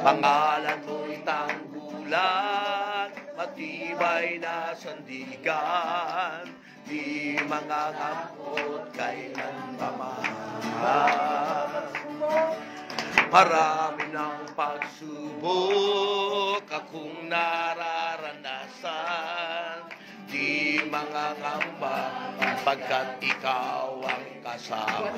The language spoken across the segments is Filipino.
Pangalan mo'y tanggulan, matibay na sandigan, di mangangampot kailan paman. Marami ng pagsubok akong nararanasan, di mangangamba pagkat ikaw ang kasama.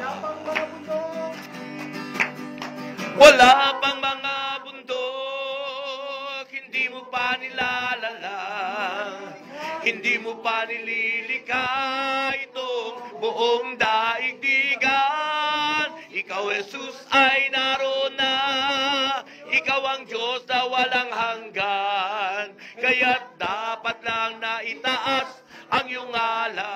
Wala pang mga bundok, hindi mo pa nilalalang, hindi mo pa nililika itong buong daigdigan. Ikaw, Jesus, ay naroon na, ikaw ang Diyos na walang hanggan, kaya't dapat lang na itaas ang iyong ngalan.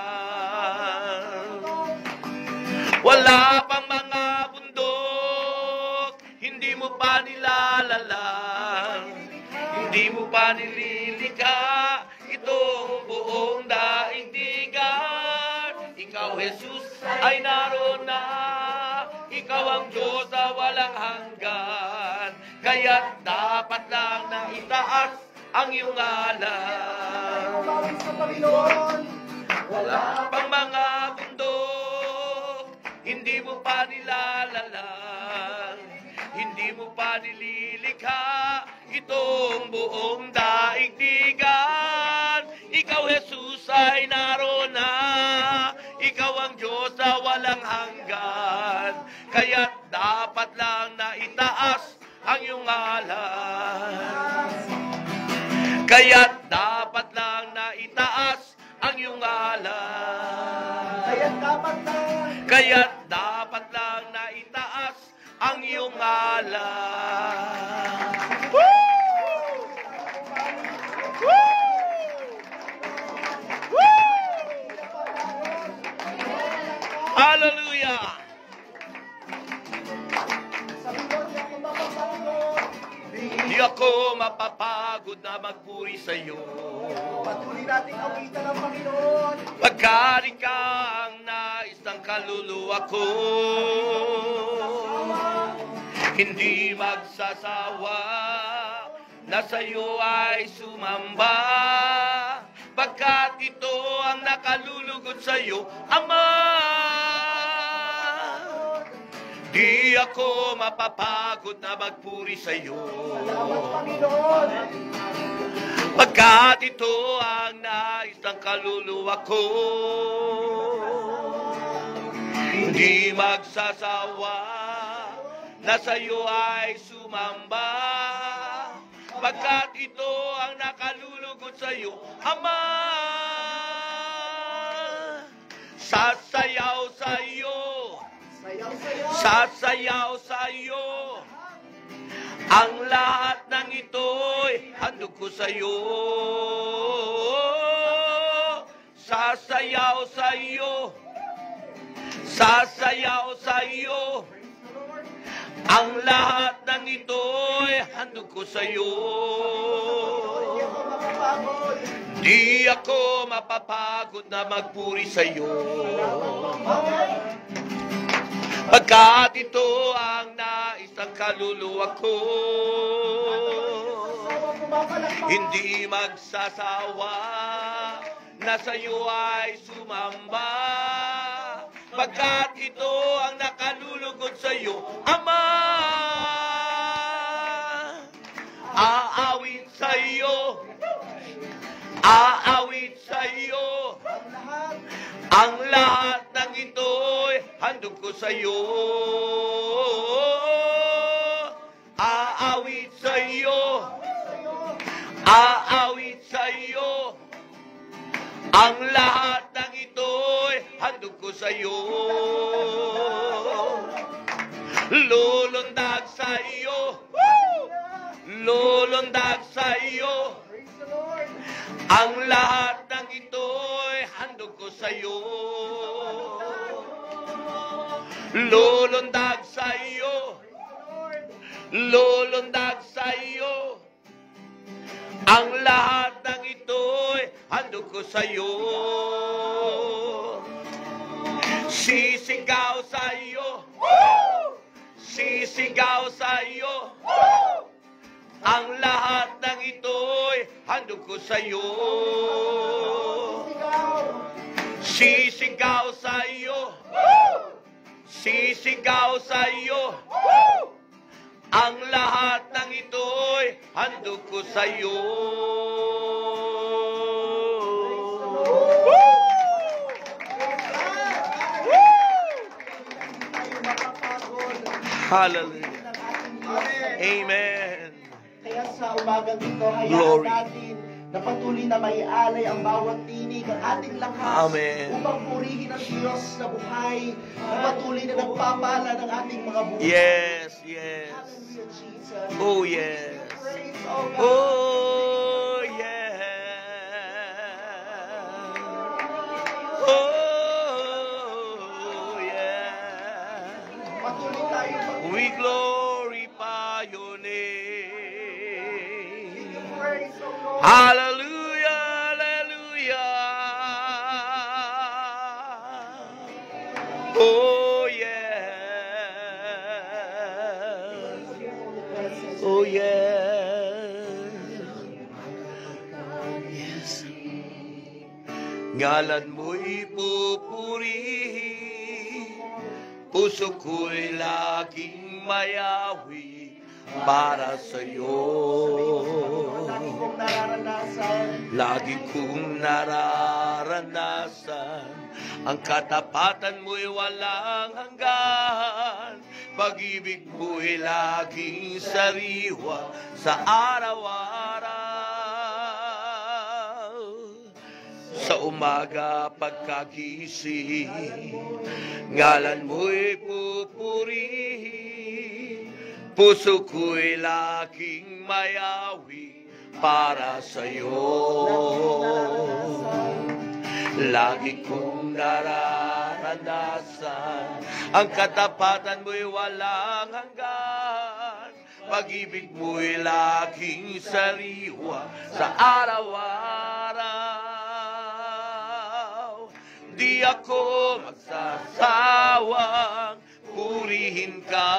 Wala pang mga bundok, hindi mo pa nilalalang, hindi mo pa nililika itong buong daigdigan. Ikaw, Jesus, ay naroon na, ikaw ang Diyos na walang hanggan, kaya't dapat lang na itaas ang iyong ngalan. Wala pang mga bundok, hindi mo pa nilalalang, hindi mo pa nililikha itong buong daigdigan. Ikaw, Jesus, ay naroon na, ikaw ang Diyos na walang hanggan, kaya't dapat lang na itaas ang iyong ngalan. Kaya't dapat lang na itaas ang iyong ngalan. Kaya't dapat lang na itaas ang iyong ngalan. Woo! Woo! Woo! Hallelujah! Di ako mapapagod na magpuri sa iyo. Patuloy nating awitan ang Panginoon. Pagkat ikaw ang nais ng kaluluwa ko, hindi magsasawa na sa iyo ay sumamba. Pagkat ito ang nakalulugod sa iyo, Ama. Di ako mapapagod na magpuri sa iyo. Pagkat ito ang nais ng kaluluwa ko, hindi magsasawa na sa iyo ay sumamba. Pagkat ito ang nakalulugod sa iyo, Ama. Sasayaw sa iyo, sasayaw sa iyo, ang lahat ng ito'y handog ko sa iyo. Sasayaw sa iyo, sasayaw sa iyo, ang lahat ng ito'y handog ko sa iyo. Di ako mapapagod na magpuri sa iyo. Pagkat ito ang nais ng kaluluwa ko, hindi magsasawa na sa iyo ay sumamba. Pagkat ito ang nakalulugod sa iyo, Ama. Aawit sa iyo, aawit sa iyo, ang lahat ng ito'y handog ko sa iyo. Aawit sa iyo, aawit sa iyo, ang lahat ng ito'y handog ko sa iyo. Lulundag sa iyo, lulundag sa iyo, ang lahat ng ito'y handog ko sa iyo. Lulundag sa iyo, lulundag sa iyo, ang lahat ng ito'y handog ko sa iyo. Sisigaw sa iyo, sisigaw sa iyo, Ang lahat ng ito'y handog ko sa iyo. Sisigaw sa iyo. Sisigaw sa iyo. Ang lahat ng ito'y handog ko sa iyo. Hallelujah. Amen. Kaya sa umagang ito, hayaan Glory. natin na patuloy na maialay ang bawat tinig ng ating lakas Amen. upang purihin ang Diyos na buhay na patuloy na nagpapala ng ating mga buhay. Yes, yes. Hallelujah, Jesus. Oh, yes. Praise, oh God. Oh, yes. Oh, yes. Patuloy tayo We glorify your name. praise, oh Lord. Hallelujah, hallelujah. Oh, yes. Oh, yes. Yes. Ngalan mo'y pupurihin, puso ko'y laging mayawi para sa'yo. Lagi kong nararanasan Lagi kong nararanasan ang katapatan mo'y walang hanggan. Pag-ibig mo'y laging sariwa sa araw-araw. Sa umaga pagkagising, ngalan mo'y pupurihin, puso ko'y laging mayawi para sa'yo. Lagi kong nararanasan ang katapatan mo'y walang hanggan. Pag-ibig mo'y laging sariwa sa araw-araw. Di ako magsasawang purihin ka.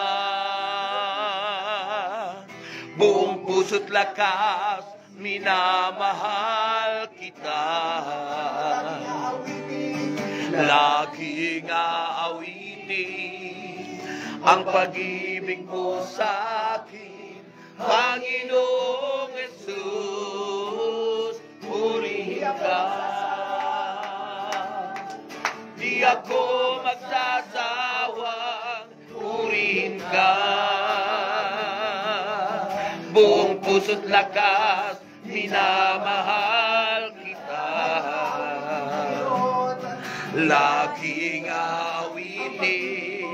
Buong puso't lakas, minamahal kita. Laging aawitin ang pag-ibig mo sa akin, Panginoong Jesus, purihin ka. Di ako magsasawang purihin ka. Buong puso't lakas, minamahal kita. Laging awitin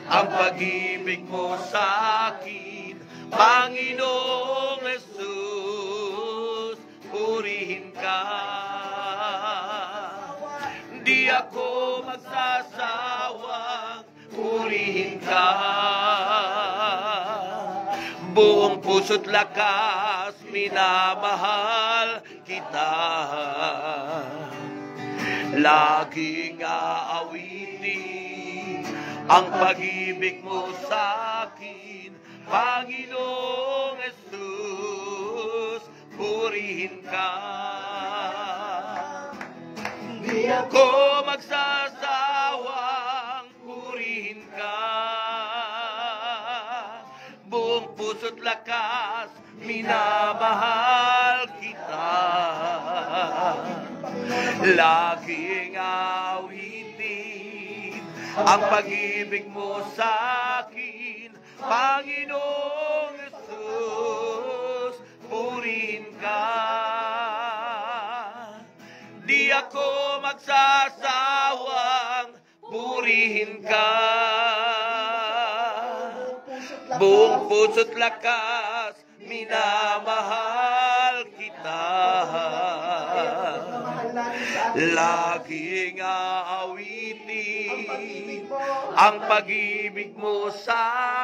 ang pag-ibig mo sa akin, Panginoong Jesus, purihin ka. Di ako magsasawang purihin ka. Buong puso't lakas, minamahal kita. Laging aawitin ang pag-ibig mo sa akin, Panginoong Jesus, purihin ka. Di ako magsasawang purihin ka. Buong puso't lakas, minamahal kita. Laging awitin ang pag-ibig mo sa akin, Panginoong Jesus, purihin ka. Di ako magsasawang purihin ka. Buong puso't lakas, minamahal kita. Laging aawitin ang pag-ibig mo sa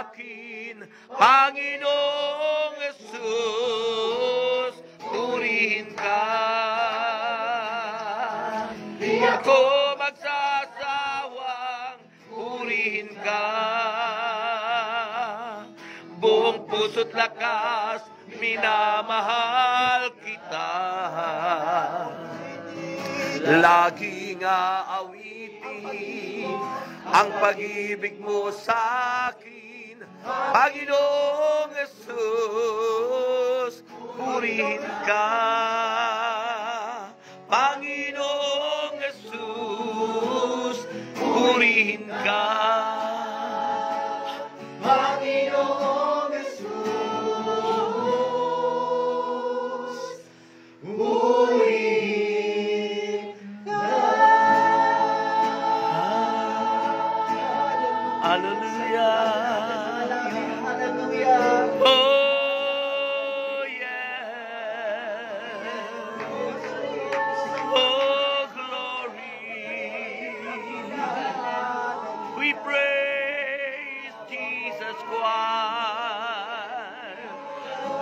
akin, Panginoong Jesus, purihin ka. Di ako magsasawang purihin ka. Buong puso't lakas, minamahal kita. Laging aawitin ang pag-ibig mo sa akin, Panginoong Jesus, purihin ka. Panginoong Jesus, purihin ka. Panginoong Jesus, purihin ka. Hallelujah. Hallelujah. Oh, yeah. Oh, glory. We praise Jesus Christ,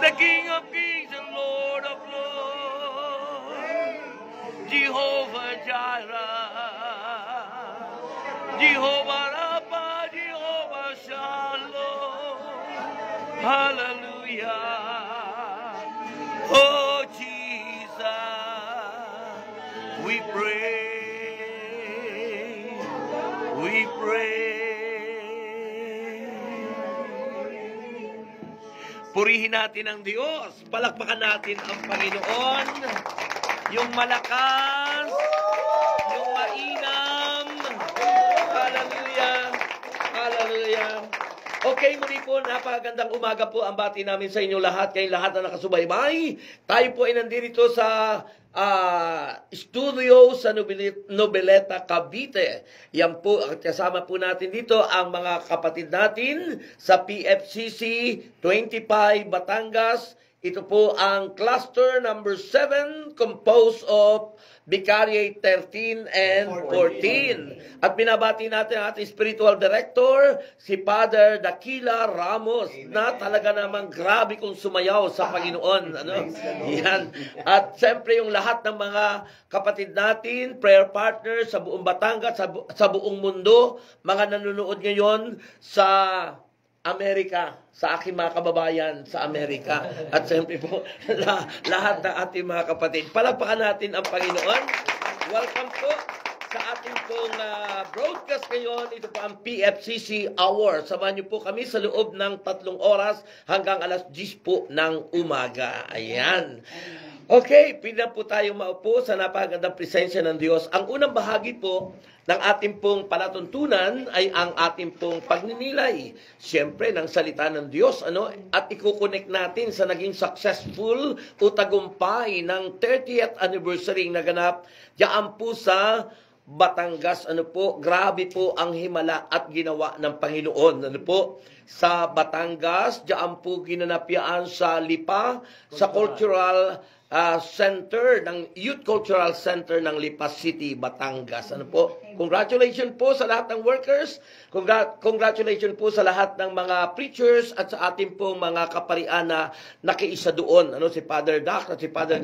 the King of Kings and Lord of Lords, Jehovah Jireh, Jehovah Rapha, Jehovah Shalom. Hallelujah. Oh, Jesus, we pray. We pray. Purihin natin ang Diyos. Palakpakan natin ang Panginoon. Yung malakas, yung mainam. Hallelujah. Hallelujah. Okay, muli po, napakagandang umaga po ang bati namin sa inyo lahat, kayong lahat na nakasubaybay. Tayo po ay nandito sa studio sa Noveleta, Cavite. Yan po, at kasama po natin dito ang mga kapatid natin sa PFCC 25 Batangas. Ito po ang cluster number 7 composed of Vicariate 13 and 14. At binabati natin ang ating spiritual director, si Father Dakila Ramos, na talaga namang grabe kong sumayaw sa Panginoon. Ano? Yan. At siyempre yung lahat ng mga kapatid natin, prayer partners sa buong Batangas, sa buong mundo, mga nanonood ngayon sa Amerika, sa aking mga kababayan sa Amerika. At siyempre po, lahat ng ating mga kapatid. Palakpakan natin ang Panginoon. Welcome po sa ating pong broadcast ngayon. Ito po ang PFCC Hour. Samahan niyo po kami sa loob ng 3 oras hanggang alas 10 po ng umaga. Ayan. Okay, pina po tayo maupo sa napakagandang presensya ng Diyos. Ang unang bahagi po ng ating pong palatuntunan ay ang ating pong pagninilay. Siyempre, ng salita ng Diyos, ano? At ikukonek natin sa naging successful o tagumpay ng 30th anniversary naganap diyan po sa Batangas. Ano po? Grabe po ang himala at ginawa ng Panginoon. Ano po? Sa Batangas, diyan po ginanap yan sa Lipa, sa cultural center ng Youth Cultural Center ng Lipa City, Batangas. Ano po? Congratulations po sa lahat ng workers. Congratulations po sa lahat ng mga preachers at sa ating pong mga kaparian na nakiisa doon. Ano, si Father Dak at si Father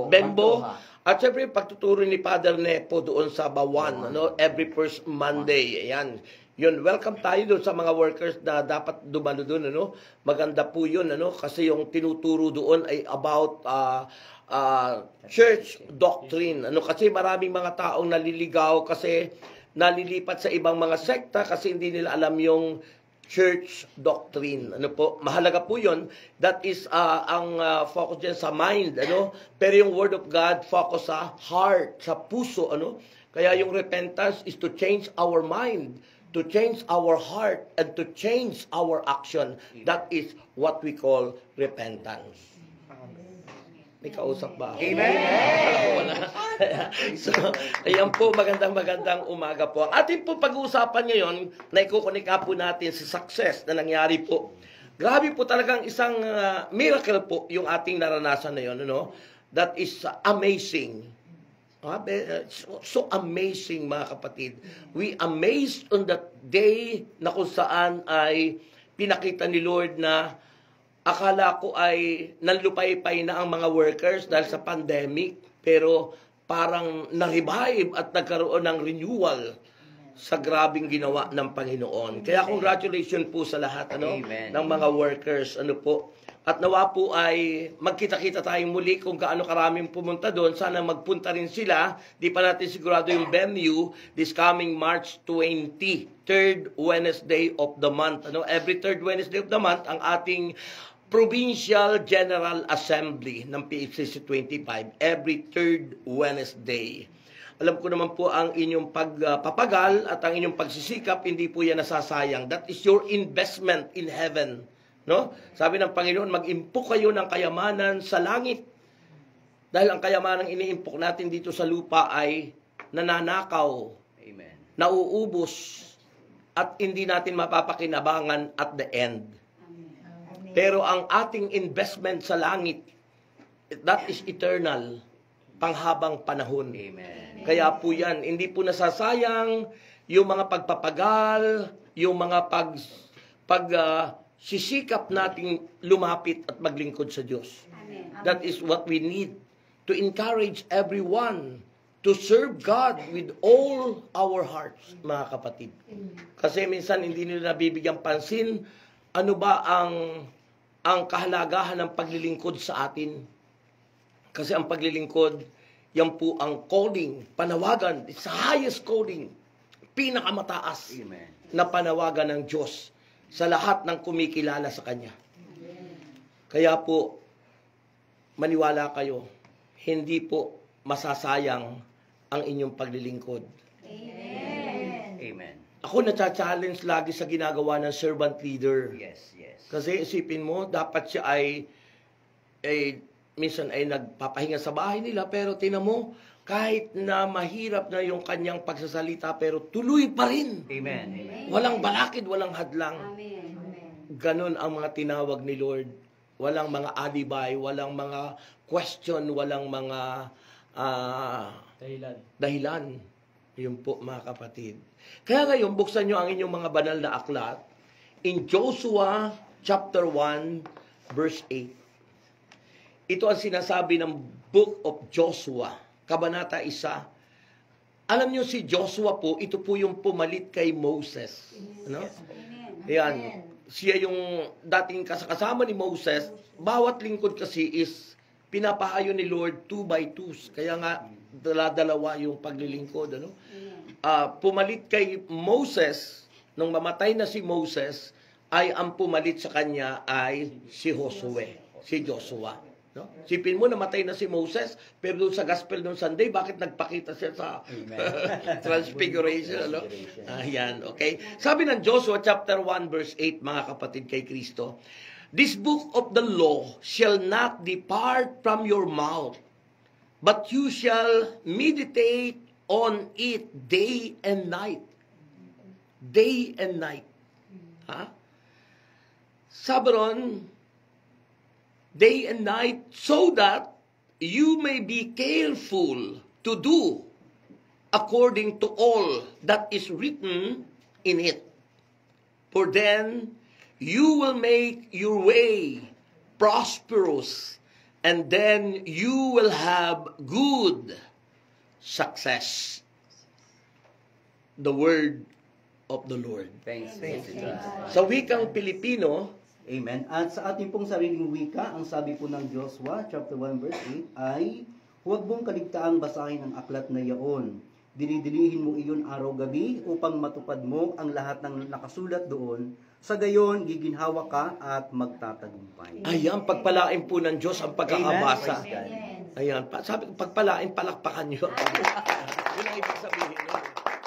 Bembo. At syempre, pagtuturo ni Father Nepo doon sa Bawan, ano, every first Monday. Ayan. Yun, welcome tayo doon sa mga workers na dapat dumalo doon, ano? Maganda po yun, ano? Kasi yung tinuturo doon ay about church doctrine, ano? Kasi maraming mga taong naliligaw kasi nalilipat sa ibang mga sekta kasi hindi nila alam yung church doctrine. Ano po? Mahalaga po yun. That is ang focus dyan sa mind, ano? Pero yung Word of God focus sa heart, sa puso, ano? Kaya yung repentance is to change our mind, to change our heart, and to change our action. That is what we call repentance. May kausap ba? Amen! Wala. So, ayan po, magandang umaga po. Ang ating po pag-uusapan ngayon, na ikukunika po natin sa success na nangyari po. Grabe po talagang isang miracle po yung ating naranasan na yun. Ano? That is amazing. So amazing, mga kapatid. We amazed on that day na kung saan ay pinakita ni Lord na akala ko ay nanlupaypay na ang mga workers dahil sa pandemic, pero parang na-revive at nagkaroon ng renewal. sa grabing ginawa ng Panginoon. Kaya congratulations po sa lahat Amen. ng mga workers po. At nawa po ay magkita-kita tayong muli kung gaano karaming pumunta doon. Sana magpunta rin sila. Di pa natin sigurado yung venue this coming March 20, third Wednesday of the month. Every third Wednesday of the month, ang ating Provincial General Assembly ng PHCC 25, every third Wednesday. Alam ko naman po ang inyong pagpapagal at ang inyong pagsisikap, hindi po yan nasasayang. That is your investment in heaven. Sabi ng Panginoon, mag-impok kayo ng kayamanan sa langit. Dahil ang kayamanang iniimpok natin dito sa lupa ay nananakaw, Amen. nauubos, at hindi natin mapapakinabangan at the end. Pero ang ating investment sa langit, that is eternal, panghabang panahon. Amen. Kaya po yan, hindi po nasasayang yung mga pagpapagal, yung mga sisikap nating lumapit at maglingkod sa Diyos. Amen. That is what we need to encourage everyone to serve God with all our hearts, mga kapatid. Kasi minsan hindi nila nabibigyan pansin ano ba ang kahalagahan ng paglilingkod sa atin. Kasi ang paglilingkod, yan po ang calling, panawagan, it's the highest calling, pinakamataas Amen. na panawagan ng Diyos sa lahat ng kumikilala sa Kanya. Kaya po, maniwala kayo, hindi po masasayang ang inyong paglilingkod. Amen. Ako na-challenge lagi sa ginagawa ng servant leader. Yes, yes. Kasi isipin mo, dapat siya ay minsan ay nagpapahinga sa bahay nila, pero tinan mo, kahit na mahirap na yung kanyang pagsasalita, pero tuloy pa rin. Amen. Amen. Walang balakid, walang hadlang. Amen. Amen. Ganon ang mga tinawag ni Lord. Walang mga alibay, walang mga question, walang mga dahilan. Yun po, mga kapatid. Kaya ngayon, buksan nyo ang inyong mga banal na aklat in Joshua chapter 1, verse 8. Ito ang sinasabi ng Book of Joshua, Kabanata 1. Alam nyo si Joshua po, ito po yung pumalit kay Moses. Ano? Amen. Ayan. Siya yung dating kasama ni Moses. Bawat lingkod kasi is pinapahayo ni Lord 2 by 2. Kaya nga, dala-dalawa yung paglilingkod. Ano? Pumalit kay Moses, nung mamatay na si Moses, ay ang pumalit sa kanya ay si Josue, si Joshua. No? Sipin mo, namatay na si Moses, pero doon sa Gospel noong Sunday, bakit nagpakita siya sa Transfiguration? Ano? Ayan, okay. Sabi ng Joshua chapter 1 verse 8, mga kapatid kay Kristo, "This book of the law shall not depart from your mouth, but you shall meditate on it day and night." Day and night. Ha? Sabi ron, day and night, so that you may be careful to do according to all that is written in it. For then you will make your way prosperous, and then you will have good success. The word of the Lord. Thanks be to God. Sa wikang Pilipino, Amen. At sa ating pong sariling wika, ang sabi po ng Joshua, chapter 1, verse 8, ay, "Huwag mong kaligtaang basahin ang aklat na yaon. Dinidilihin mo iyon araw-gabi upang matupad mo ang lahat ng nakasulat doon. Sa gayon, giginhawa ka at magtatagumpay." ayan, pagpalain po ng Diyos ang pagkakabasa. Amen. Praise God. Ayan, sabi ko, pagpalain, palakpakan nyo. Yun ang ibig sabihin nun.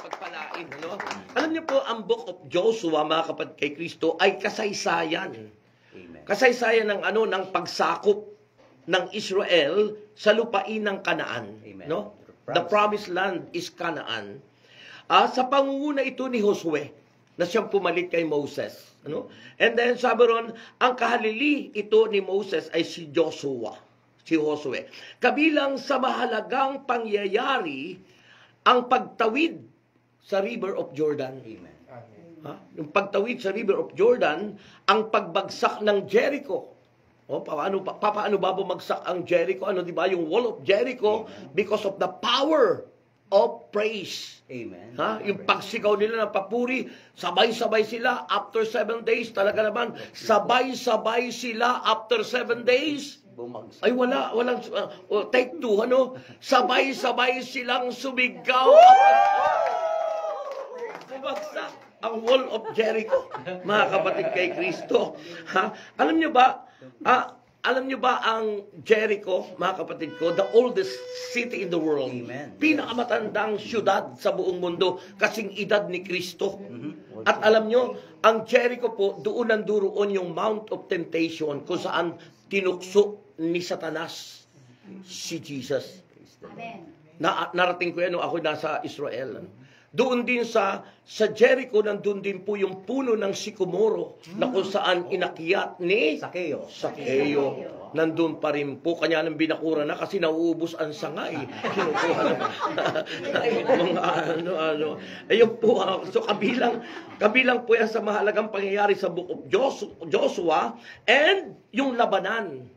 Pagpalain, ano? Alam niyo po, ang Book of Joshua, mga kapatid kay Kristo, ay kasaysayan. Amen. Kasaysayan ng ng pagsakop ng Israel sa lupain ng Kanaan. Amen. No? The promised land is Canaan. Sa pangunguna ito ni Josue, na siyang pumalit kay Moses. Ano? And then sabi ron, ang kahalili ito ni Moses ay si Joshua, si Josue. Kabilang sa mahalagang pangyayari ang pagtawid sa River of Jordan. Amen. Yung pagtawid sa River of Jordan, ang pagbagsak ng Jericho. Paano ba bumagsak ang Jericho? Ano, di ba? Yung wall of Jericho, because of the power of praise. Amen. Ha? Yung pagsigaw nila ng papuri, sabay-sabay sila after 7 days. Talaga naman, sabay-sabay sila after 7 days. Bumagsak. Ay walang take 2 ano? Sabay-sabay silang sumigaw. Bumagsak ang wall of Jericho, mga kapatid kay Kristo. Ha? Alam niyo ba? Alam niyo ba ang Jericho, mga kapatid ko, the oldest city in the world. Amen. Pinakamatandang syudad sa buong mundo, kasing edad ni Kristo. At alam niyo, ang Jericho po, doon nanduroon yung Mount of Temptation, kung saan tinukso ni Satanas si Jesus. Amen. Narating ko yan nung ako nasa Israel. Doon din sa Jericho, nandun din po yung puno ng sikomoro na kung saan inakyat ni Sakeo. Nandun pa rin po. Kanya nang binakura na kasi nauubos ang sangay. Kinukuha na. Mga ano. Ayun po. So kabilang po yan sa mahalagang pangyayari sa Book of Joshua and yung labanan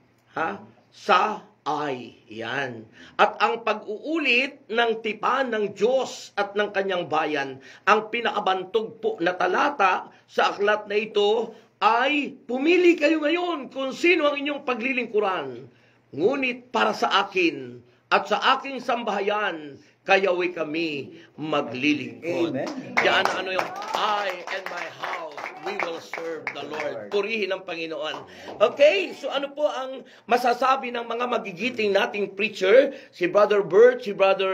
sa Ai. Yan. At ang pag-uulit ng tipan ng Diyos at ng kanyang bayan, ang pinakabantog po na talata sa aklat na ito ay, pumili kayo ngayon kung sino ang inyong paglilingkuran. Ngunit para sa akin at sa aking sambahayan, kayawi kami maglilingkod. Amen. Yan ano yung, I and my house, we will serve the Lord. Purihin ang Panginoon. Okay, so ano po ang masasabi ng mga magigiting nating preacher? Si Brother Bert, si Brother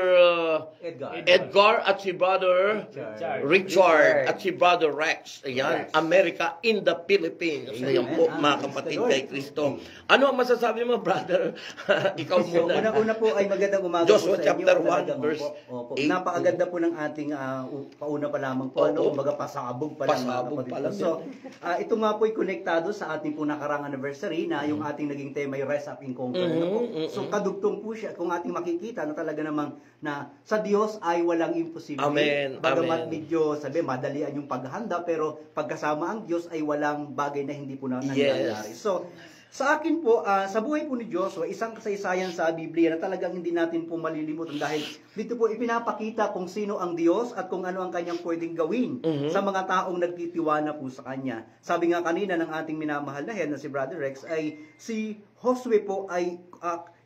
Edgar at si Brother Richard at si Brother Rex. Ayan, America in the Philippines. Ayan po, mga kapatid kay Kristo. Ano ang masasabi mo, brother? Ikaw So, muna. una-una po ay magandang umaga Joshua po sa inyo. chapter 1 Talagang verse Opo. 8. Napakaganda po ng ating pauna pa lamang po. Oo. Kumbaga pasabog pa lang. Pasabog mga kapatid pa ko. lang So, ito nga po ay konektado sa ating po nakarang anniversary na yung ating naging tema ay Rise Up in Conquer. Ano po? So, kadugtong po siya. Kung ating makikita na talaga namang na sa Diyos ay walang imposible. Amen. Bagamat Amen. medyo madalian yung paghahanda, pero pagkasama ang Diyos ay walang bagay na hindi po na nangyayari. Yes. So, sa akin po, sa buhay po ni Joshua, isang kasaysayan sa Biblia na talagang hindi natin po malilimutan dahil dito po ipinapakita kung sino ang Diyos at kung ano ang kanyang pwedeng gawin sa mga taong nagtitiwala po sa kanya. Sabi nga kanina ng ating minamahal na head na si Brother Rex ay si Josue po ay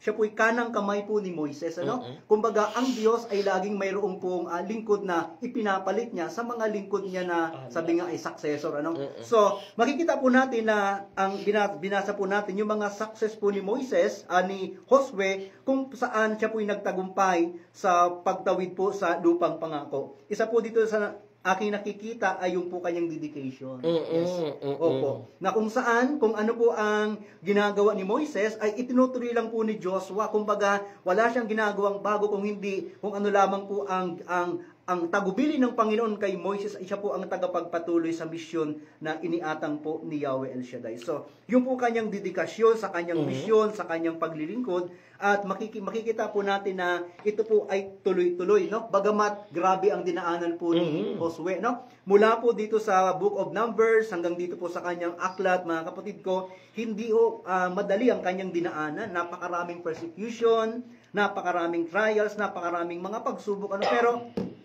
siya po'y kanang kamay po ni Moises, ano? Kumbaga, ang Diyos ay laging mayroong pong lingkod na ipinapalit niya sa mga lingkod niya na sabi nga ay successor, ano? So, makikita po natin na ang binasa po natin yung mga success po ni Moises, ni Josue, kung saan siya po'y nagtagumpay sa pagtawid po sa lupang pangako. Isa po dito sa aking nakikita ay yung po kanyang dedication. Opo. Na kung saan, kung ano po ang ginagawa ni Moises, ay itinutuloy lang po ni Joshua. Kumbaga, wala siyang ginagawang bago kung hindi, kung ano lamang po ang tagubili ng Panginoon kay Moises ay siya po ang tagapagpatuloy sa misyon na iniatang po ni Yahweh El Shaddai. So, yung po kanyang dedikasyon sa kanyang misyon, sa kanyang paglilingkod, at makikita po natin na ito po ay tuloy-tuloy, no? Bagamat grabe ang dinaanan po ni Josue, no? Mula po dito sa Book of Numbers hanggang dito po sa kanyang aklat, mga kapatid ko, hindi madali ang kanyang dinaanan. Napakaraming persecution, napakaraming trials, napakaraming mga pagsubok, ano? Pero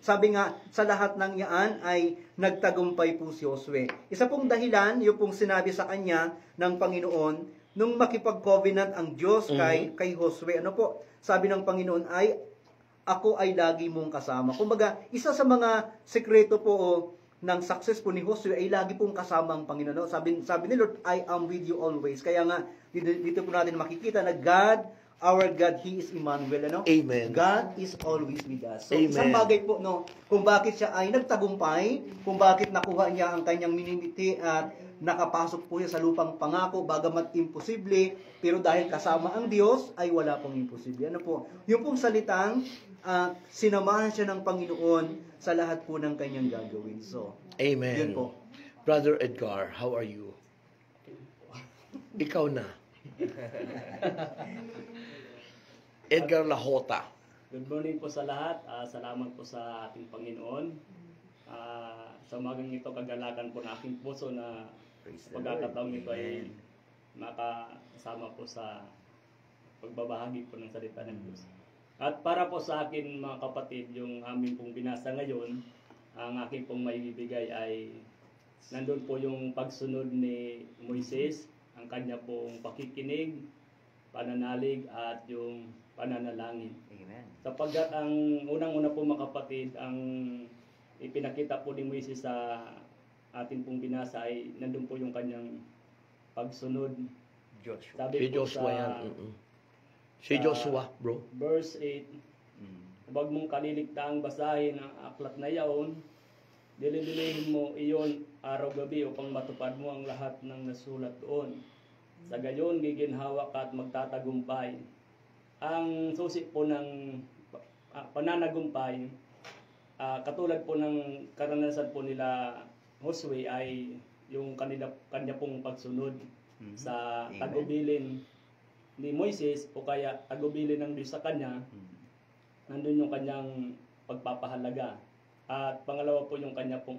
sabi nga, sa lahat ng yaan ay nagtagumpay po si Josue. Isa pong dahilan, yung pong sinabi sa kanya ng Panginoon, nung makipag-covenant ang Diyos kay Josue, ano po, sabi ng Panginoon ay, ako ay lagi mong kasama. Kumbaga, isa sa mga sekreto po ng success po ni Josue ay lagi pong kasama ang Panginoon. Sabi ni Lord, I am with you always. Kaya nga, dito po natin makikita na God, our God, He is Emmanuel, ano? Amen. God is always with us. So, Amen. isang bagay po, no, kung bakit siya ay nagtagumpay, kung bakit nakuha niya ang kanyang minimiti at nakapasok po siya sa lupang pangako, bagamat imposible, pero dahil kasama ang Diyos, ay wala pong imposible. Ano po? Yung pong salitang, sinamahan siya ng Panginoon sa lahat po ng kanyang gagawin. So, Amen. yun po. Brother Edgar, how are you? Ikaw na. Edgar Lahota. Good morning po sa lahat. Salamat po sa ating Panginoon. Sa umagang ito, kagalakan po na aking puso na pagkakataong ito ay makasama po sa pagbabahagi po ng salita ng Diyos. At para po sa akin mga kapatid, yung aming pong binasa ngayon, ang aking pong maibibigay ay nandun po yung pagsunod ni Moises, ang kanya pong pakikinig, pananalig at yung pananalangin. Amen. Sapagkat ang unang-una po mga kapatid, ang ipinakita po ni Moises sa ating pong binasa ay nandun po yung kanyang pagsunod. Joshua. Sabi Si po Joshua sa yan. Si Joshua, bro. verse 8, huwag mong kaliligtaang basahin ang aklat na yaon, dililihin mo iyon araw-gabi upang matupad mo ang lahat ng nasulat doon. Sa gayon, giginhawa ka at magtatagumpay. Ang susi po ng pananagumpay, katulad po ng karanasan po nila Josue ay yung kanya pong pagsunod sa Amen. tagubilin ni Moises o kaya tagubilin ng Diyos sa kanya. Nandun yung kanyang pagpapahalaga. At pangalawa po yung kanya pong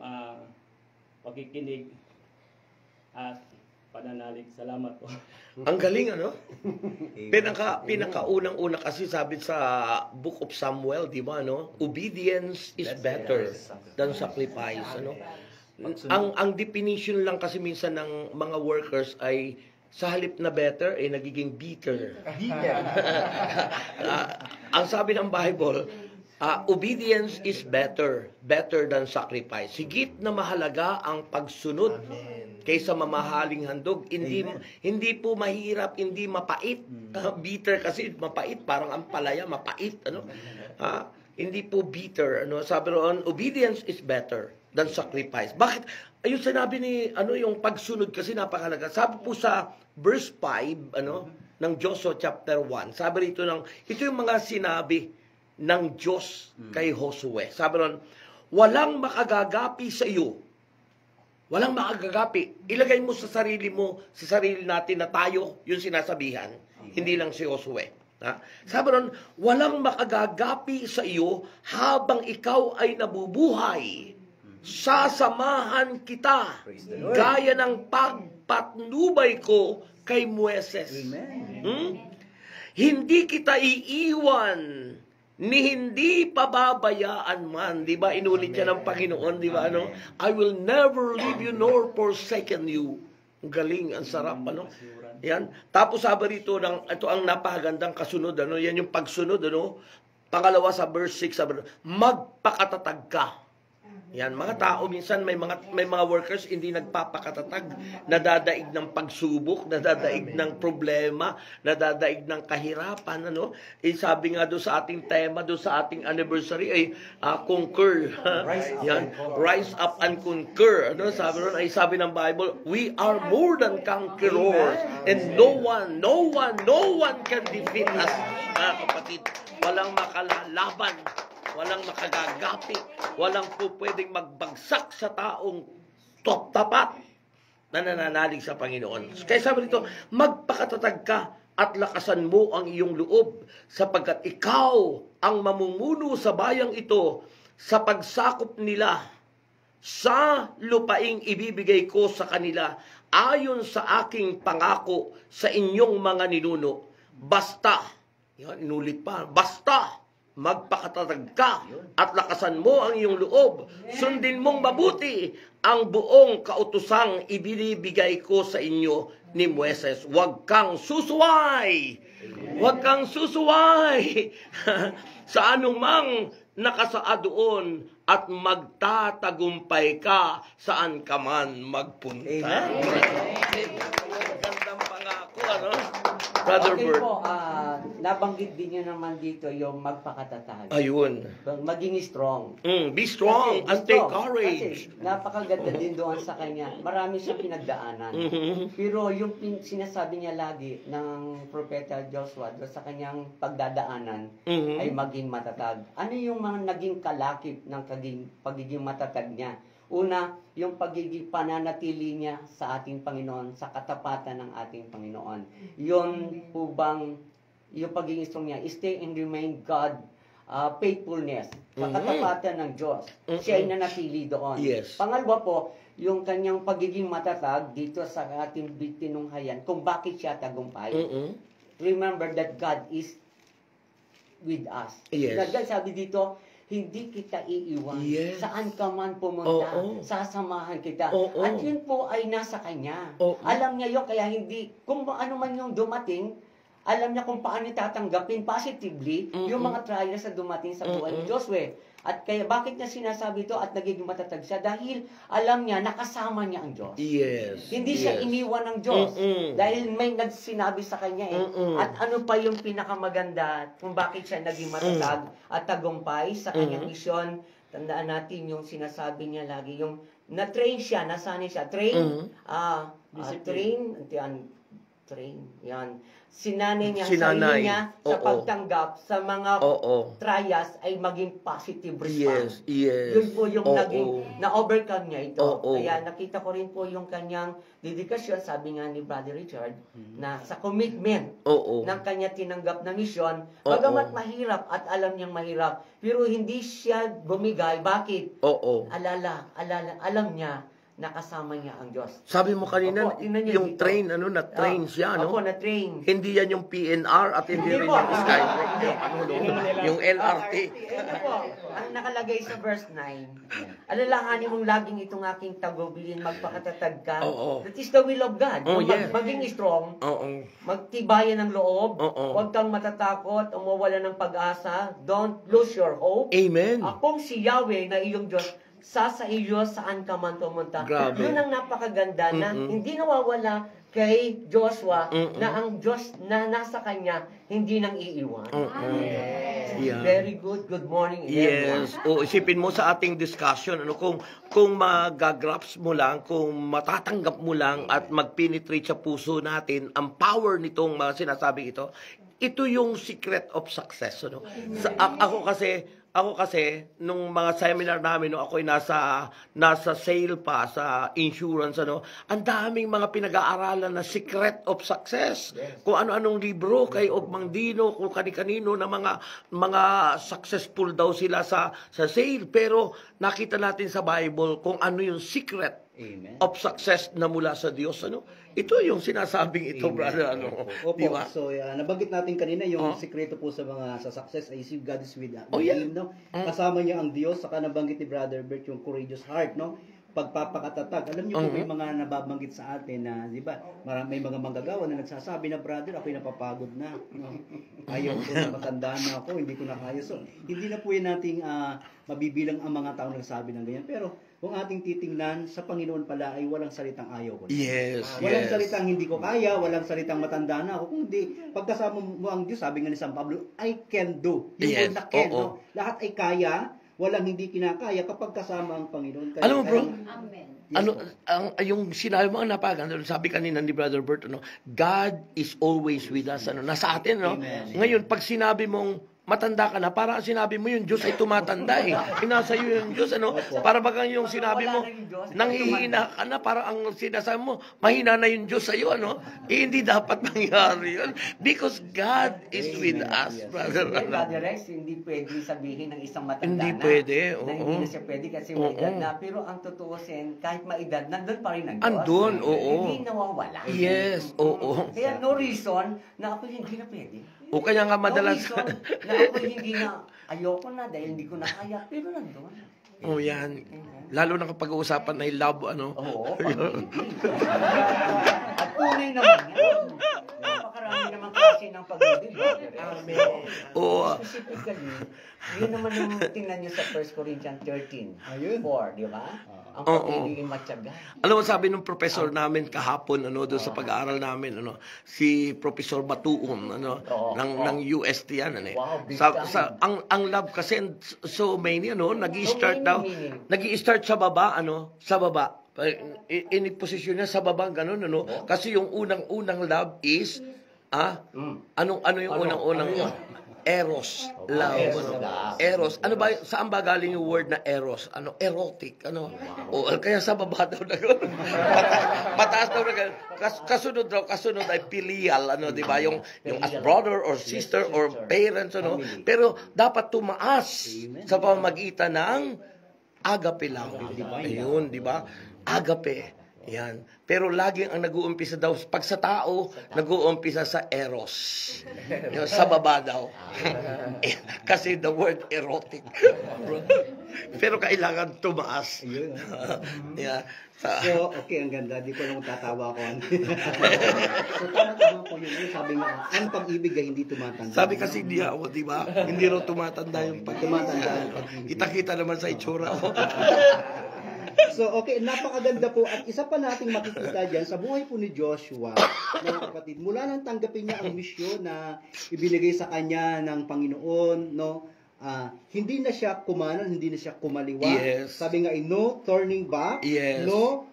pakikinig at pananalig. Salamat po. Ang galing, ano? Amen. Pinakaunang-una kasi sabi sa Book of Samuel, di ba, ano? Obedience is better than sacrifice, ano? Ang definition lang kasi minsan ng mga workers ay sa halip na better, ay nagiging bitter. Ang sabi ng Bible, obedience is better than sacrifice. Higit na mahalaga ang pagsunod kaysa mamahaling handog. Hindi po mahirap, hindi mapait. Bitter kasi mapait, parang ang palaya mapait, ano? Hindi po bitter, ano? Sabi roon, obedience is better than sacrifice. Bakit? Ayun sinabi ni yung pagsunod kasi napakahalaga. Sabi po sa verse 5, ng Joshua chapter 1. Sabi rito ito yung mga sinabi ng Diyos kay Josue. Sabi ron, walang makagagapi sa iyo. Walang makagagapi. Ilagay mo sa sarili natin na tayo yung sinasabihan. Hindi lang si Josue. Sabi ron, walang makagagapi sa iyo habang ikaw ay nabubuhay. Sasamahan kita gaya ng pagpatnubay ko kay Moises. Hindi kita iiwan ni hindi pababayaan man. Di ba? Inulit siya ng Panginoon. Di ba? I will never leave you nor forsaken you. Ang galing, ang sarap. Yan. Tapos sabi rito, ito ang napakagandang kasunod. Yan yung pagsunod. Pangalawa sa verse 6, sabi magpakatatag ka. Yan, mga tao minsan may mga workers hindi nagpapakatatag, nadadaig ng pagsubok, nadadaig ng problema, nadadaig ng kahirapan, sabi nga doon sa ating tema, doon sa ating anniversary ay conquer. Yan, rise up and conquer. Sabi ng Bible, we are more than conquerors and no one can defeat us. Mga kapatid, walang makalalaban, walang makagagapi, walang po pwedeng magbagsak sa taong tapat na nananalig sa Panginoon. Kaya sabi nito, magpakatatag ka at lakasan mo ang iyong loob sapagkat ikaw ang mamumuno sa bayang ito sa pagsakop nila sa lupaing ibibigay ko sa kanila ayon sa aking pangako sa inyong mga ninuno. Basta, yan, inulit pa, basta magpakatatag ka at lakasan mo ang iyong loob. Sundin mong mabuti ang buong kautusang ibinibigay ko sa inyo ni Moises. Huwag kang susuway. Huwag kang susuway sa anumang nakasaad doon at magtatagumpay ka saan ka man magpunta. Gandang pangako, Brother Okay Bert. po, nabanggit din nyo naman dito yung magpakatatag. Ayun. Maging strong. Be strong Kasi, and take strong. courage. Kasi napakaganda din doon sa kanya. Marami siyang pinagdaanan. Pero yung sinasabi niya lagi ng propeta Joshua doon sa kanyang pagdadaanan ay maging matatag. Ano yung mga naging kalakip ng pagiging matatag niya? Una, yung pagiging pananatili niya sa ating Panginoon, sa katapatan ng ating Panginoon. Yun po bang, yung pagiging strong niya, stay and remain God, faithfulness, sa katapatan ng Diyos. Siya ay nanatili doon. Yes. Pangalawa po, yung kanyang pagiging matatag dito sa ating tinunghayan, kung bakit siya tagumpay. Remember that God is with us. Yes. Dahil sabi dito, hindi kita iiwan. Yes. Saan ka man pumunta, Oo. sasamahan kita. Oo. At yun po ay nasa Kanya. Oo. Alam niya yun, kaya hindi, kung ano man yung dumating, alam niya kung paano tatanggapin positively yung mga trials na dumating sa buhay ni Joshua. At kaya bakit niya sinasabi ito at nagiging matatag siya? Dahil alam niya, nakasama niya ang Diyos. Yes. Hindi siya iniwan ng Diyos. Dahil may nagsinabi sa kanya eh. At ano pa yung pinakamaganda kung bakit siya naging matatag at tagumpay sa kanyang misyon. Tandaan natin yung sinasabi niya lagi, yung na-train siya, nasanay siya. Train, train, yan. Sinanay niya, sarili niya sa pagtanggap sa mga trials ay maging positive response. Yes. Yun po yung naging, na-overcome niya ito. Kaya nakita ko rin po yung kanyang dedikasyon, sabi nga ni Brother Richard, na sa commitment ng kanya tinanggap na misyon, bagamat mahirap at alam niyang mahirap, pero hindi siya bumigay. Bakit? Alam niya, nakasama niya ang Diyos. Sabi mo kanina, Opo, tingnan niyo yung dito. train, na-train siya, no? Opo, na-train. Hindi yan yung PNR at hindi rin Hindi po. yung Skytrain. Yung LRT. Ito po, ang nakalagay sa verse 9, alalahanin mong laging itong aking tagubilin, magpakatatag ka. That is the will of God. Maging strong, magtibayan ng loob, huwag kang matatakot, mawala ng pag-asa, don't lose your hope. Amen. Akong si Yahweh na iyong Diyos, sa iyo saan ka man pumunta. Grabe. Yun ang napakaganda na hindi nawawala kay Joshua na ang Diyos na nasa kanya hindi nang iiwan. Yeah. Very good. Good morning everyone. Yes. Isipin mo sa ating discussion, kung magagrasp mo lang, kung matatanggap mo lang at mag-penetrate sa puso natin ang power nitong mga sinasabi ito yung secret of success. Ako kasi, nung mga seminar namin, ako'y nasa sale pa, sa insurance, ang daming mga pinag-aaralan na secret of success. Yes. Kung ano-anong libro, kay Ogmang Dino, kung kani-kanino na mga successful daw sila sa sale. Pero nakita natin sa Bible kung ano yung secret of success na mula sa Diyos. Ito yung sinasabing ito, brother. Opo. Diba? So, nabanggit natin kanina yung sikreto po sa success ay si God is with him, no? Kasama niya ang Diyos, saka nabanggit ni Brother Bert yung courageous heart, no? Pagpapakatatag. Alam niyo po may mga nababanggit sa atin na, di ba, may mga manggagawa na nagsasabi na, brother, ako'y napapagod na. No? Ayaw ko na, matanda na ako, hindi ko na kaya. So, hindi na po yun nating mabibilang ang mga tao nagsabi ng ganyan. Pero, kung ating titingnan, sa Panginoon pala ay walang salitang ayaw ko. Yes. Walang salitang hindi ko kaya, walang salitang matanda na ako. Kung hindi, pagkasama mo ang Diyos, sabi nga ni San Pablo, I can do. Yung word na can, no? Lahat ay kaya, walang hindi kinakaya kapag kasama ang Panginoon. Kaya, alam mo, bro, Amen. yung sinabi mo ang napaganda, sabi kanina ni Brother Bert, God is always with us. Nasa atin, Amen. Ngayon, pag sinabi mong matanda ka na, para sinabi mo yung Diyos ay tumatanda Inasa iyo yung Diyos, Para bagang yung sinabi mo, nanghihina ka na, para ang sinasabi mo, mahina na yung Diyos sa iyo, hindi dapat mangyari yun. Because God is with us, brother. Brother Rex, hindi pwede sabihin ng isang matanda Hindi na. pwede, Na hindi na siya pwede kasi maedad na. Pero ang tutuusin, kahit maedad, nandun pa rin ang Diyos. Andun, oo. Hindi nawawala. Yes, oo. Kaya no reason na ako hindi na pwede. O kaya nga madalas. No reason na ako hindi na, ayoko na dahil hindi ko na kaya. Pero nandun. Oh, yan. Lalo na kapag uusapan ay love, Oo. At tunay naman yan. Napakarami naman kasi ng pag-ibig. Amen. Oo. Specifically, yun naman yung tingnan nyo sa 1 Corinthians 13. Ayun. 4, di ba? Ang pag-ibig matyaga. Alam mo, sabi nung professor namin kahapon, doon sa pag-aaral namin, si Professor Batuon, ng UST yan, Wow, big ang love kasi, so many, nag-i-start So daw, many. nag-i-start sa baba, sa baba. Iniposisyon niya sa baba, ganun, Kasi yung unang-unang love is, ano yung unang-unang Eros, love, Eros. Ano ba, saan ba galing yung word na Eros? Erotic, O, kaya sa baba daw na gano'n. Mataas daw na gano'n. Kasunod ay filial, di ba? Yung as brother or sister or parents, Pero dapat tumaas sa pamamagitan ng agape lang. Ayun, di ba? Agape. Yan. Pero laging ang nag-uumpisa daw, pag sa tao, nag-uumpisa sa eros. Yung sa baba daw. Kasi the word erotic. Pero kailangan tumaas. Ayun. Yeah. So, okay, ang ganda. Di ko lang tatawa ko. So, tama-tama po yun. Sabi nga, ang pag-ibig ay hindi tumatanda. Sabi kasi hindi ako, di ba? Hindi raw tumatanda yung Tumatanda yung pag-ibig. Kita-kita naman sa itsura ko. So, okay, napakaganda po. At isa pa nating makikita dyan, sa buhay po ni Joshua, mga kapatid, mula nang tanggapin niya ang misyon na ibinigay sa kanya ng Panginoon, no? Hindi na siya kumanan, hindi na siya kumaliwa. Yes. Sabi nga, no turning back, Yes. no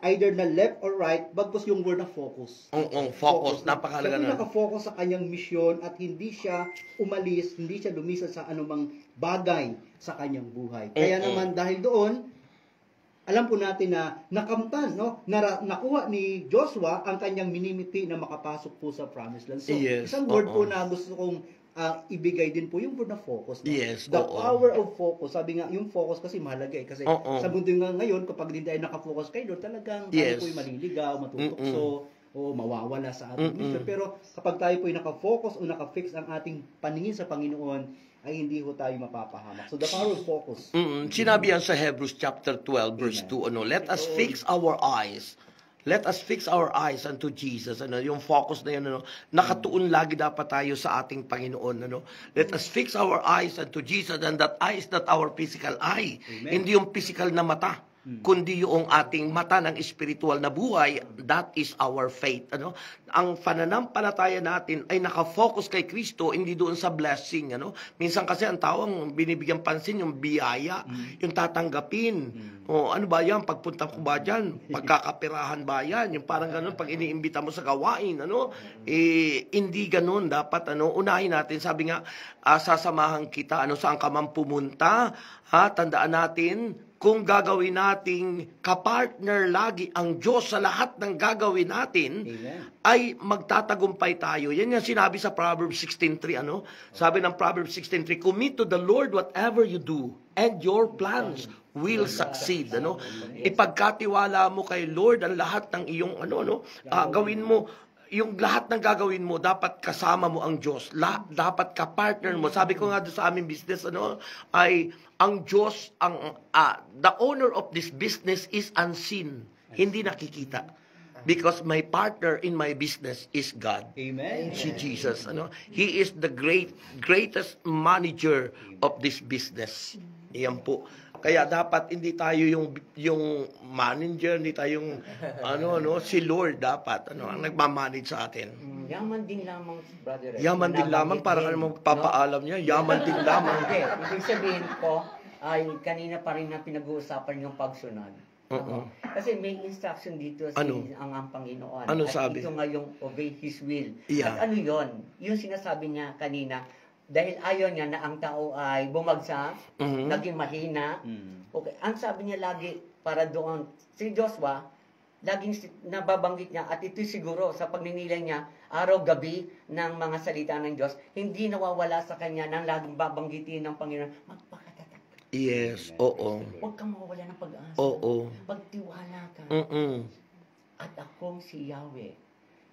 either na left or right, bagkus yung word na focus. Focus. Napakahalaga Sabi na. nakafocus sa kanyang misyon at hindi siya umalis, hindi siya lumisan sa anumang bagay sa kanyang buhay. Kaya naman dahil doon, alam po natin na nakamtan, no? Nakuha ni Joshua ang kanyang minimiti na makapasok po sa promised land. So, Yes, isang word po na gusto kong ibigay din po yung word na focus. No? Yes, The oo. power of focus. Sabi nga, yung focus kasi mahalaga eh. Kasi Oo. sa mundo nga ngayon, kapag hindi tayo nakafocus kayo, talagang Yes. tayo po'y maliligaw, matutukso, o mawawala sa ating mission. Pero kapag tayo po'y nakafocus o nakafix ang ating paningin sa Panginoon, ay hindi ho tayo mapapahamak. So the power of focus. Sinabi yan sa Hebrews chapter 12 verse 2, let us fix our eyes. Let us fix our eyes unto Jesus. Yung focus na yun, nakatuon lagi dapat tayo sa ating Panginoon. Let us fix our eyes unto Jesus, and that eye is not our physical eye. Amen. Hindi yung physical na mata, kundi yung ating mata ng spiritual na buhay. That is our faith. Ang pananampalataya natin ay nakafocus kay Kristo, hindi doon sa blessing. Minsan kasi ang tao ang binibigyan pansin yung biyaya, yung tatanggapin. Ano ba yan? Pagpunta ko ba dyan? Pagkakapirahan ba yan? Yung parang ganun, pag iniimbita mo sa gawain, hindi ganun. Dapat, unahin natin. Sabi nga, sasamahan kita, saan ka man pumunta, tandaan natin, kung gagawin nating kapartner lagi ang Diyos sa lahat ng gagawin natin, Amen. ay magtatagumpay tayo. Yan yung sinabi sa Proverbs 16:3, Sabi ng Proverbs 16:3, commit to the Lord whatever you do, and your plans will succeed. Ipagkatiwala mo kay Lord ang lahat ng iyong gawin mo. Yung lahat ng gagawin mo, dapat kasama mo ang Diyos. Dapat ka-partner mo. Sabi ko nga doon sa aming business, ay ang Diyos, the owner of this business is unseen. Hindi nakikita. Because my partner in my business is God. Amen. Si Jesus. He is the greatest manager of this business. Iyan po. Kaya dapat hindi tayo yung manager, hindi tayo yung si Lord dapat ang nagmamanage sa atin. Yaman din lamang, brother. Yaman din lamang, para ka naman papaalam niya. Yaman din lamang. Hindi, ibig sabihin ko, ay kanina pa rin na pinag-uusapan yung pagsunod. Kasi may instruction dito ang Panginoon. Ano at sabi? ito nga yung obey His will. Yeah. At yon? Yung sinasabi niya kanina, dahil ayaw niya na ang tao ay bumagsak, naging mahina. Okay, ang sabi niya lagi para doon, si Joshua, laging nababanggit niya, at ito siguro sa pagninilay niya, araw-gabi ng mga salita ng Diyos, hindi nawawala sa kanya nang laging babanggitin ng Panginoon, magpakatatag. Yes, oo. Huwag kang mawawala ng pag-asa. Oo. Pagtiwala ka. At akong si Yahweh,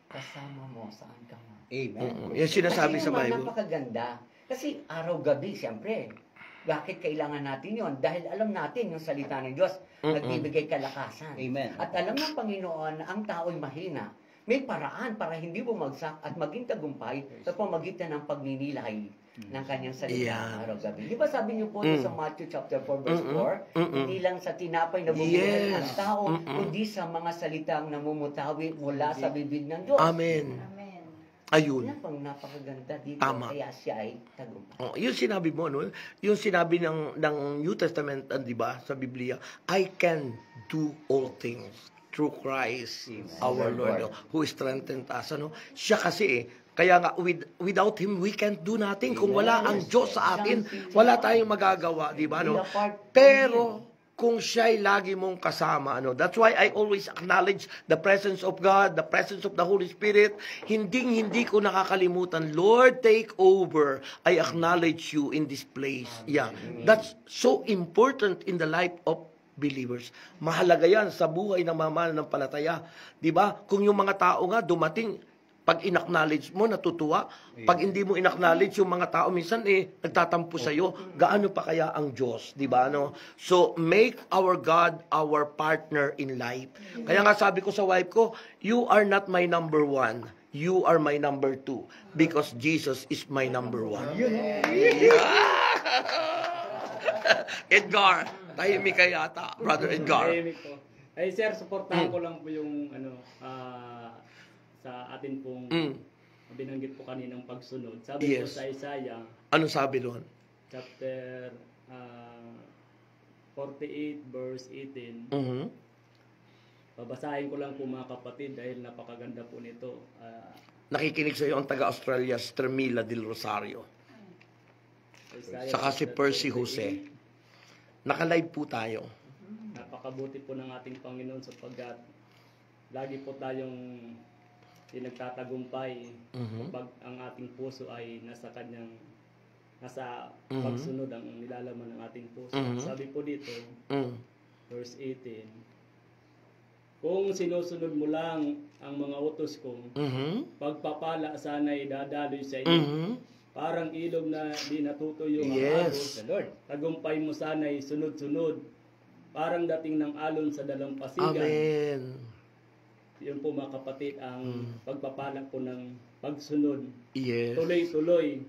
kasama mo saan ka man. Amen. Yan sinasabi Kasi sa naman, Bible. napakaganda. Kasi araw-gabi, siyempre. Bakit kailangan natin yon? Dahil alam natin yung salita ng Diyos, nagbibigay kalakasan. Amen. At alam ng Panginoon na ang tao'y mahina. May paraan para hindi bumagsak at maging tagumpay sa pamagitan ng pagninilay ng kanyang salita Yeah. araw-gabi. Di ba sabi niyo po sa Matthew chapter 4 verse 4, hindi lang sa tinapay na bumuhay ang Yes. tao, kundi sa mga salitang namumutawi mula sa bibig ng Diyos. Amen. Ayun. Yan pang napakaganda dito. Tama. Kaya siya ay tagumpay. Yung sinabi mo, yung sinabi ng New Testament, di ba, sa Biblia, I can do all things through Christ, our Lord, who strengthened us. Siya kasi kaya nga, without Him, we can't do nothing. Kung wala ang Diyos sa atin, wala tayong magagawa, di ba? Pero, kung siya'y lagi mong kasama, that's why I always acknowledge the presence of God, the presence of the Holy Spirit. Hindi ko nakakalimutan, Lord, take over. I acknowledge you in this place. Yeah, that's so important in the life of believers. Mahalaga yan sa buhay ng mga mananampalataya. Di ba? Kung yung mga tao nga dumating, pag in-acknowledge mo, natutuwa. Pag hindi mo in-acknowledge yung mga tao, minsan nagtatampo sa'yo. Gaano pa kaya ang Diyos? Di ba? No? So, make our God our partner in life. Kaya nga sabi ko sa wife ko, you are not my number one. You are my number two. Because Jesus is my number one. Edgar, tahimik ka yata. Brother Edgar. Tahimik po. Ay sir, suportahan ko lang po yung sa atin pong binanggit po kaninang pagsunod. Sabi po Yes. sa Isaiah, Ano sabi doon? chapter 48 verse 18. Mhm. Babasahin ko lang po mga kapatid dahil napakaganda po nito. Nakikinig sa iyo ang taga-Australia, Stremila del Rosario. Isaiah Saka si chapter Percy 48. Jose. Naka-live po tayo. Napakabuti po ng ating Panginoon sapagkat lagi po tayong pinagtatagumpay pag ang ating puso ay nasa pagsunod ang nilalaman ng ating puso. Sabi po dito, verse 18, kung sinusunod mo lang ang mga utos ko, pagpapala sana'y dadaloy sa iyo. Parang ilog na di natutuyo ang agos. Tagumpay mo sana'y sunod-sunod. Parang dating ng alon sa dalampasigan. Amen. Yun po mga kapatid, ang pagpapala po ng pagsunod. Yes. Tuloy-tuloy.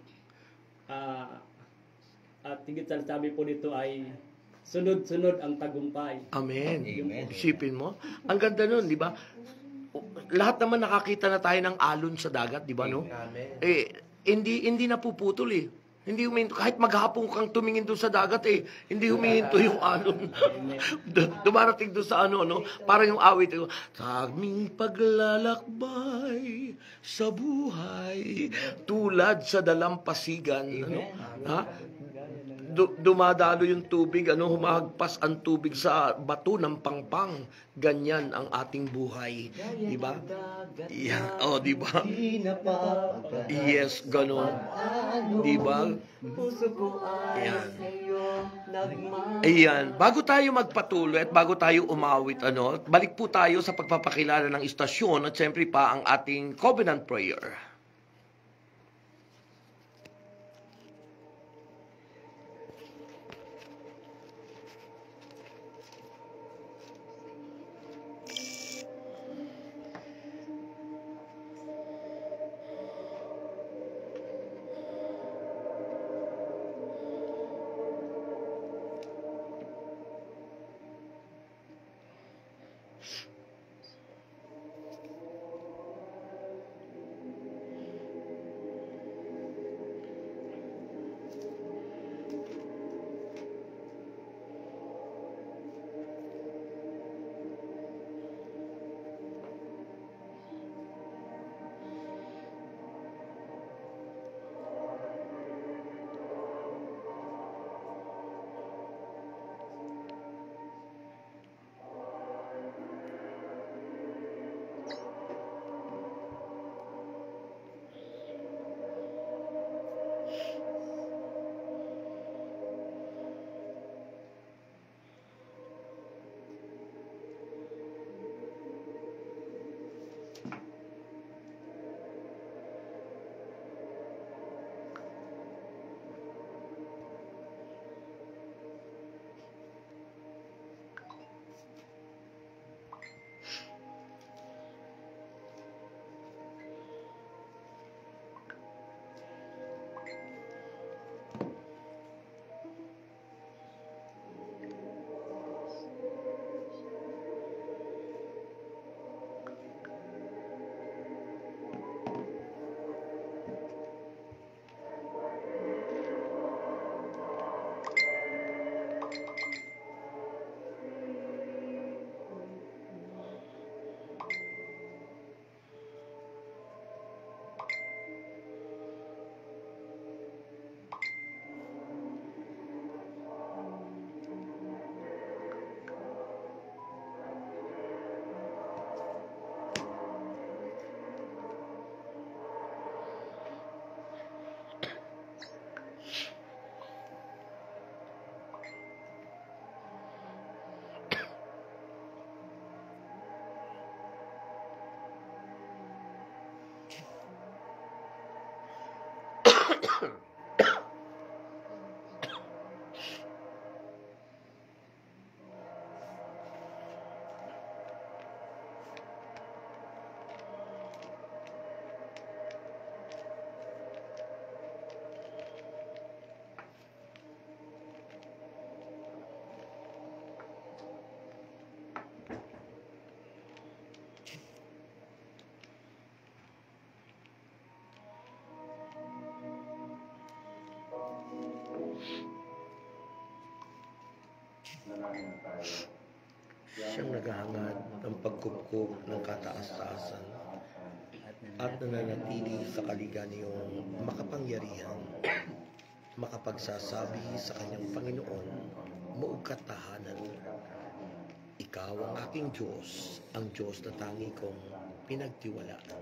At higit sa sabi po dito ay sunod-sunod ang tagumpay. Amen. Isipin mo. Ang ganda nun, di ba? Lahat naman nakakita na tayo ng alon sa dagat, di ba, no? Hindi napuputol eh. Hindi huminto. Kahit maghapon kang tumingin doon sa dagat hindi humihinto yung alon. Dumarating doon sa no? Parang yung awit. Sa aming paglalakbay sa buhay, tulad sa dalampasigan. Ano? Ha? Dumadalo yung tubig, humahagpas ang tubig sa bato ng pangpang. Ganyan ang ating buhay. Di ba? Yeah. Di ba? Yes, ganon. Di ba? Puso ko ay Ayan. sa'yo nagmamahal. Ayan. Bago tayo magpatuloy at bago tayo umawit, balik po tayo sa pagpapakilala ng istasyon at siyempre pa ang ating covenant prayer. Siyang naghahangad ng pagkupkup ng kataas-taasan at nananatili sa kaliganiyong makapangyarihan, makapagsasabi sa kanyang Panginoon, muog katahanan. Ikaw ang aking Diyos, ang Diyos na tangi kong pinagtiwalaan.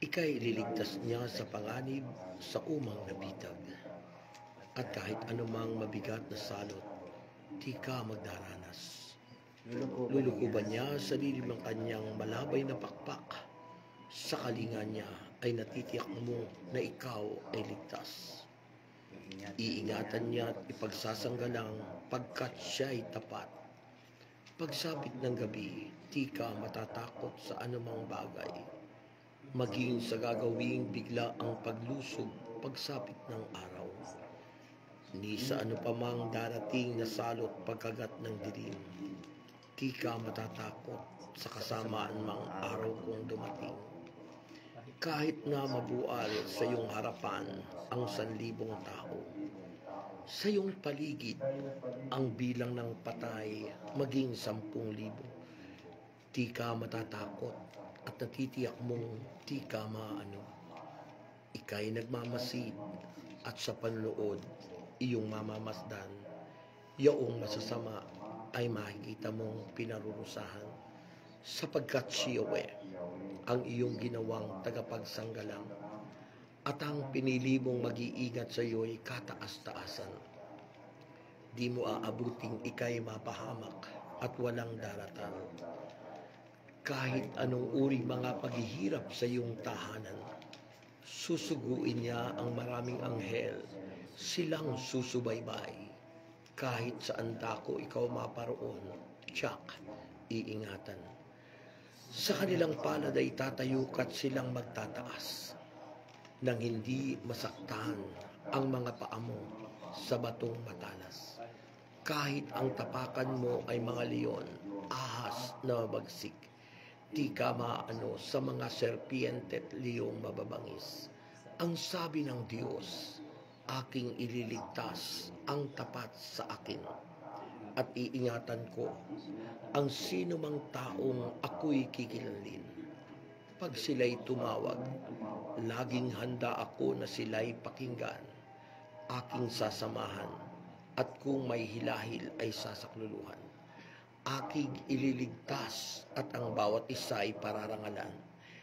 Ika'y ililigtas niya sa panganib sa umang nabitag. At kahit anumang mabigat na salot, di ka magdaranas. Lulukuban niya sa lilim ng kanyang malabay na pakpak. Sa kalinga niya ay natitiyak mo na ikaw ay ligtas. Iingatan niya at ipagsasanggalang pagkat siya'y tapat. Pagsapit ng gabi, di ka matatakot sa anumang bagay. Maging sa gagawing bigla ang paglusog pagsapit ng araw. Ni sa ano pa mang darating na salot pagkagat ng dilim. Di ka matatakot sa kasamaan mang araw kung dumating. Kahit na mabual sa iyong harapan ang 1,000 tao, sa iyong paligid ang bilang ng patay maging 10,000, di ka matatakot at natitiyak mong di ka maano. Ika'y nagmamasid at sa panunood iyong mamamasdan, yaong masasama ay makikita mong pinarurusahan, sapagkat Yahweh ang iyong ginawang tagapagsanggalang at ang pinili mong mag-iingat sa iyo'y kataas-taasan. Di mo aabuting ika'y mapahamak at walang daratan. Kahit anong uri mga paghihirap sa iyong tahanan, susuguin niya ang maraming anghel, silang susubaybay. Kahit saan dako ikaw maparoon, tiyak, iingatan. Sa kanilang palad ay tatayukat silang magtataas, nang hindi masaktan ang mga paa mo sa batong matalas. Kahit ang tapakan mo ay mga leon, ahas na mabagsik, di ka maano sa mga serpiente at liyong mababangis. Ang sabi ng Diyos, aking ililigtas ang tapat sa akin, at iingatan ko ang sino mang taong ako'y kikilanlin. Pag sila'y tumawag, laging handa ako na sila'y pakinggan, aking sasamahan, at kung may hilahil ay sasakluluhan. Aking ililigtas at ang bawat isa ay pararangalan.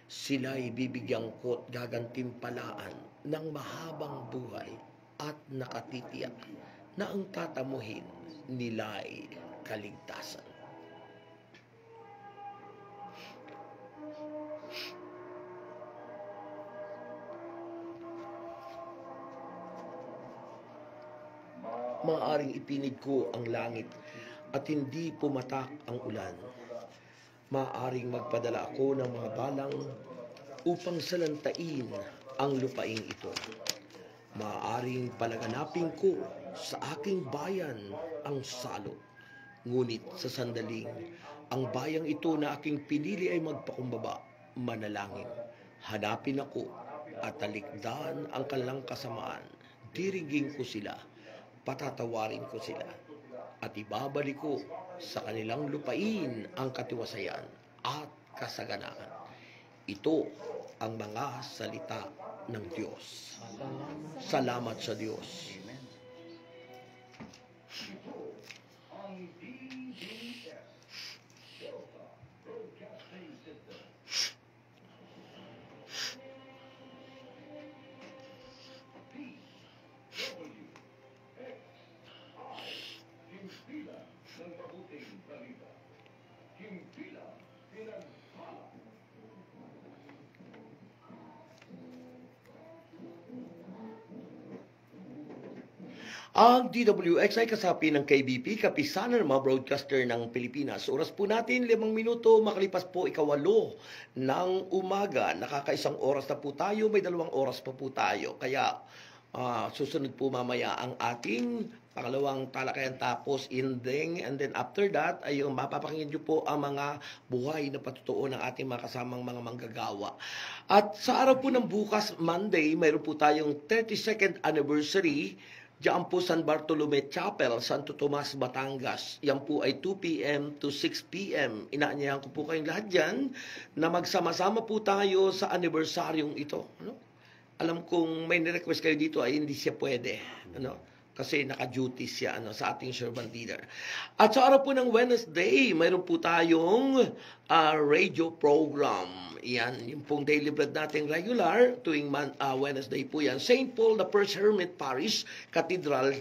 Sila'y bibigyan ko't gagantimpalaan ng mahabang buhay at nakatitiyak na ang tatamuhin nila'y kaligtasan. Maaaring ipinid ko ang langit at hindi pumatak ang ulan. Maaaring magpadala ako ng mga balang upang salantain ang lupaing ito. Maaaring palaganapin ko sa aking bayan ang salot. Ngunit sa sandaling, ang bayang ito na aking pinili ay magpakumbaba, manalangin. Hanapin ako at talikdan ang kanilang kasamaan. Dirigin ko sila, patatawarin ko sila, at ibabalik ko sa kanilang lupain ang katiwasayan at kasaganaan. Ito ang mga salita ng Diyos. Salamat sa Diyos. Ang DWX ay kasapi ng KBP, kapisanan ng mga broadcaster ng Pilipinas. Oras po natin, 5 minuto, makalipas po 8:08 ng umaga. Nakakaisang oras na po tayo, may 2 oras pa po tayo. Kaya susunod po mamaya ang ating pangalawang talakayan, tapos ending, and then after that ay yung mapapakinggan nyo po ang mga buhay na patutuo ng ating mga kasamang mga manggagawa. At sa araw po ng bukas, Monday, mayroon po tayong 32nd anniversary diyan po San Bartolome Chapel, Santo Tomas, Batangas. Yan po ay 2 p.m. to 6 p.m. Inaanyayahan ko po kayong lahat dyan na magsama-sama po tayo sa anibersaryong ito. Ano? Alam kong may nirequest kayo dito ay hindi siya pwede. Ano? Kasi naka-duty siya sa ating servant leader. At sa araw po ng Wednesday, mayroon po tayong radio program. Yan, yung pong daily bread natin regular, tuwing Wednesday po yan. St. Paul the First Hermit Parish Cathedral,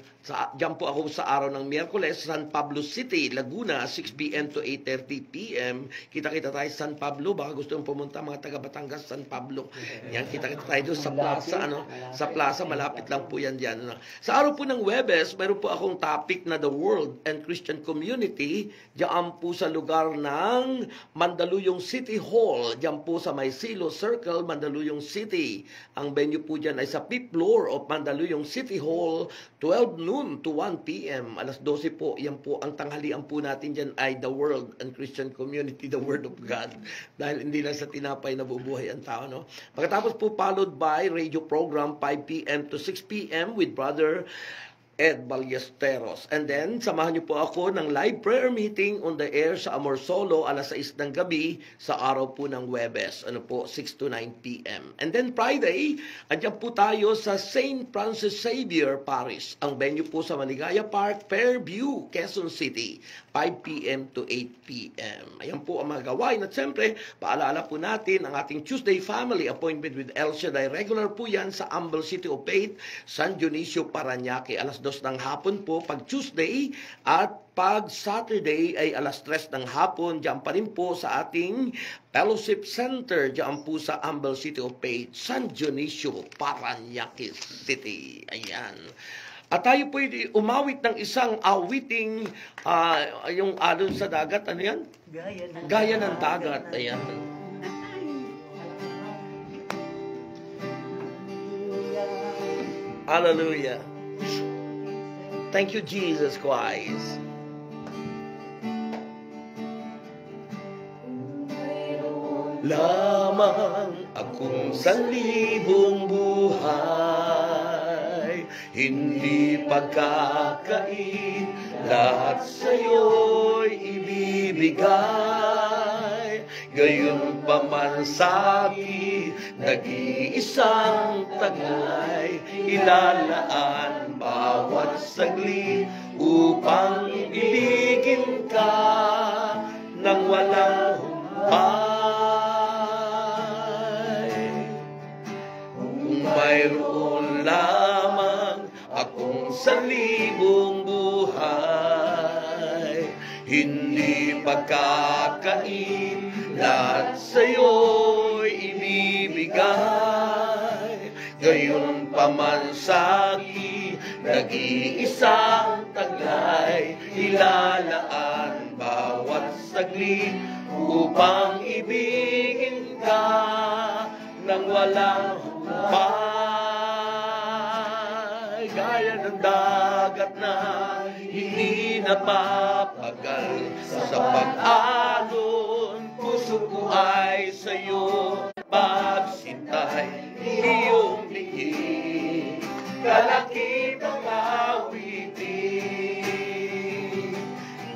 dyan po ako sa araw ng Miyerkules, San Pablo City, Laguna, 6 p.m. to 8:30 p.m. Kita-kita tayo sa San Pablo, baka gusto mong pumunta mga taga Batangas, San Pablo. Yan, kita-kita tayo doon sa plaza, sa plaza, malapit lang po yan dyan. Sa araw po ng Webes, mayroon po akong topic na The World and Christian Community, dyan po sa lugar ng Mandaluyong City Hall, dyan po sa Maysilo Circle, Mandaluyong City. Ang venue po dyan ay sa 5th floor of Mandaluyong City Hall, 12 noon to 1 p.m. Alas 12 po, yan po, ang tanghalian po natin dyan ay The World and Christian Community, the Word of God. Dahil hindi lang sa tinapay nabubuhay ang tao, no? Pagkatapos po, followed by radio program, 5 p.m. to 6 p.m. with Brother Ed Ballesteros. And then, samahan niyo po ako ng live prayer meeting on the air sa Amor Solo, alas 6 ng gabi sa araw po ng Webes. 6 to 9 p.m. And then Friday, andyan po tayo sa St. Francis Xavier Parish. Ang venue po sa Maligaya Park, Fairview, Quezon City, 5 p.m. to 8 p.m. Ayan po ang mga gawain. At siyempre, paalala po natin ang ating Tuesday Family Appointment with El Shaddai. Regular po yan sa Humble City of Faith, San Dionisio, Parañaque. Alas 2 ng hapon po pag Tuesday, at pag Saturday ay alas 3 ng hapon. Diyan pa rin po sa ating Fellowship Center, diyan po sa Humble City of Faith, San Dionisio, Parañaque City. Ayan. At tayo po umawit ng isang awiting yung alon sa dagat. Ano yan? Gaya ng dagat. Ayan. Hallelujah. Thank you, Jesus Christ. Lamang akong sanlibong buhay, hindi pagkakain, lahat sa'yo'y ibibigay. Gayon pa man sa'kin, nag-iisang taglay, ilalaan bawat saglit upang ibigin ka nang walang humpay. Kung mayroon lamang akong sanlibong buhay, hindi pagkakain, lahat sa'yo'y ibibigay. Gayon pa man sa'kin, nag-iisang taglay, ilalaan bawat saglit upang ibigin ka nang walang humpay. Gaya ng dagat na hindi napapagal, sa pag-alon puso ko ay sa'yo pagsintay. Iyong bigin kalakip ang awitin,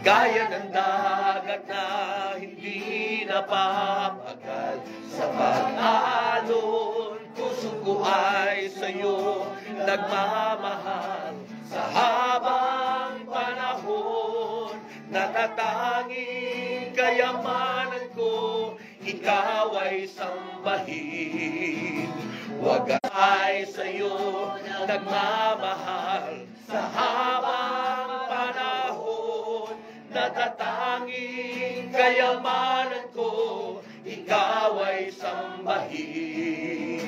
gaya ng dagat na hindi napapagal, sa pag-alon puso ko ay sa'yo nagmamahal. Sa habang panahon, natatanging kayamanan ko, ikaw ay sambahin. Wagas ay sa'yo nagmamahal. Sa habang panahon, natatanging kayamanan ko, ikaw ay sambahin.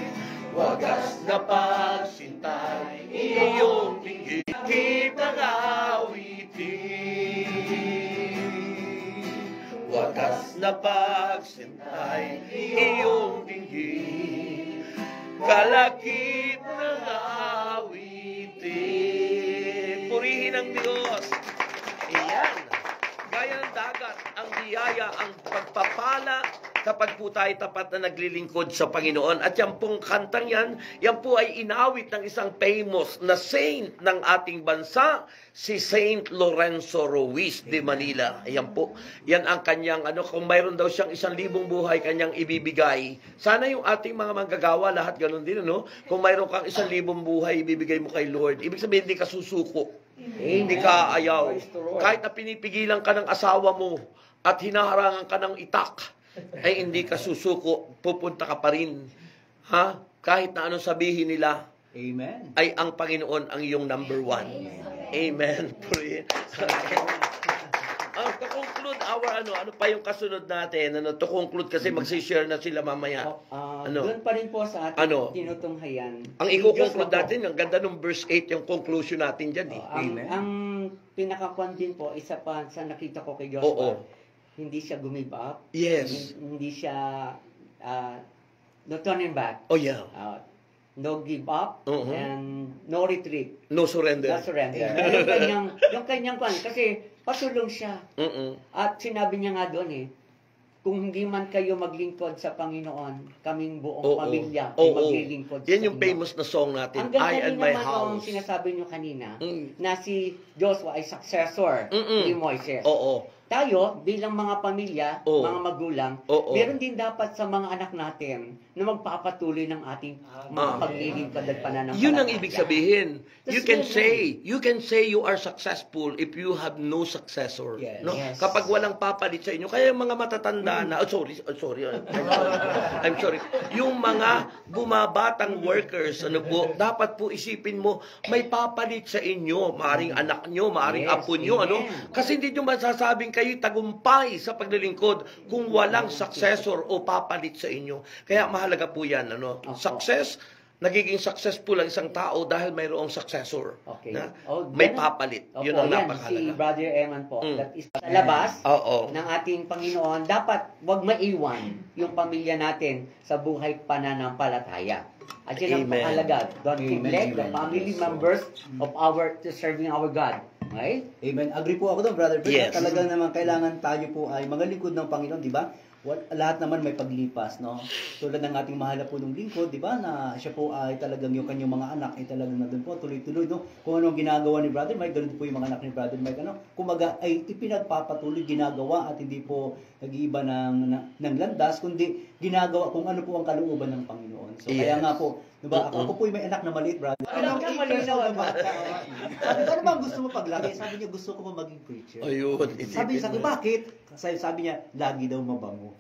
Wagas na pagsintay, iyong tingin. na pagsintay iyong dinggin, kalakip ng awitin. Purihin ang Diyos. Iyan. Gaya ng dagat, ang biyaya, ang pagpapala, kapag po tayo tapat na naglilingkod sa Panginoon. At yan pong kantang yan po ay inawit ng isang famous na saint ng ating bansa, si Saint Lorenzo Ruiz de Manila. Ayan po, yan ang kanyang, kung mayroon daw siyang 1,000 buhay kanyang ibibigay. Sana yung ating mga manggagawa, lahat ganun din, Kung mayroon kang 1,000 buhay, ibibigay mo kay Lord. Ibig sabihin, hindi ka susuko. Hindi ka ayaw. Kahit na pinipigilan ka ng asawa mo at hinaharangan ka ng itak, ay hindi ka susuko, pupunta ka pa rin. Ha? Kahit na anong sabihin nila, Amen. ay ang Panginoon ang iyong number one. Amen. To conclude ano pa yung kasunod natin? To conclude kasi magsishare na sila mamaya. Doon pa rin po sa ating tinutunghayan. Ang i-conclude natin, ang ganda ng verse 8, yung conclusion natin dyan. Ang pinakakuan din po, isa pa sa nakita ko kay Joshua, hindi siya give up. Yes. Hindi siya no turning back. Oh yeah. No give up and no retreat. No surrender. No surrender. yung kanyang kwan, kasi pasulong siya. At sinabi niya nga doon kung hindi man kayo maglingkod sa Panginoon, kaming buong pamilya ay maglilingkod sa Yan yung inyo. famous na song natin, Ang I and my naman house. ang sinasabi niyo kanina, na si Joshua ay successor ni Moises. Oo. Tayo, bilang mga pamilya, mga magulang, Oo. meron din dapat sa mga anak natin na magpapatuloy ng ating mga paglilingkod at pananampalataya. Yun ang ibig sabihin. You Tapos can say you are successful if you have no successor. Yes. No? Yes. Kapag walang papalit sa inyo, kaya yung mga matatanda na, sorry. I'm sorry. Yung mga bumabatang workers, dapat po isipin mo, may papalit sa inyo, maaring anak nyo, maaring apo nyo, amen. Kasi hindi nyo masasabing kayo tagumpay sa paglilingkod kung walang successor o papalit sa inyo. Kaya mahalaga po yan, Success, nagiging successful ang isang tao dahil mayroong successor. Okay. Na may ganun. papalit. Yun ang yan, napakahalaga. si Brother Eman po, that is sa labas ng ating Panginoon, dapat wag maiwan yung pamilya natin sa buhay pananampalataya. At yun ang Amen. pakalaga. Don't neglect the Amen. family members of to serving our God. Okay? Amen. Agree po ako doon, Brother Bert. Yes. Talagang naman kailangan tayo po ay mga lingkod ng Panginoon, di ba? Lahat naman may paglipas, no? Tulad ng ating mahal na punong lingkod, di ba? Na siya po ay talagang yung kanyang mga anak ay talagang nandun po, tuloy-tuloy, no? Kung anong ginagawa ni Brother Mike, ganun po yung mga anak ni Brother Mike, kumaga ay ipinagpapatuloy, ginagawa at hindi po nag-iiba ng landas, kundi ginagawa kung ano po ang kalooban ng Panginoon. So, kaya nga po, diba, ako po yung may anak na maliit, Brother. Anak na maliit na bata. Ano bang gusto mo paglaki? Sabi niya, gusto ko pa maging preacher. Ayun. Sabi bakit? Sabi niya, lagi daw mabango.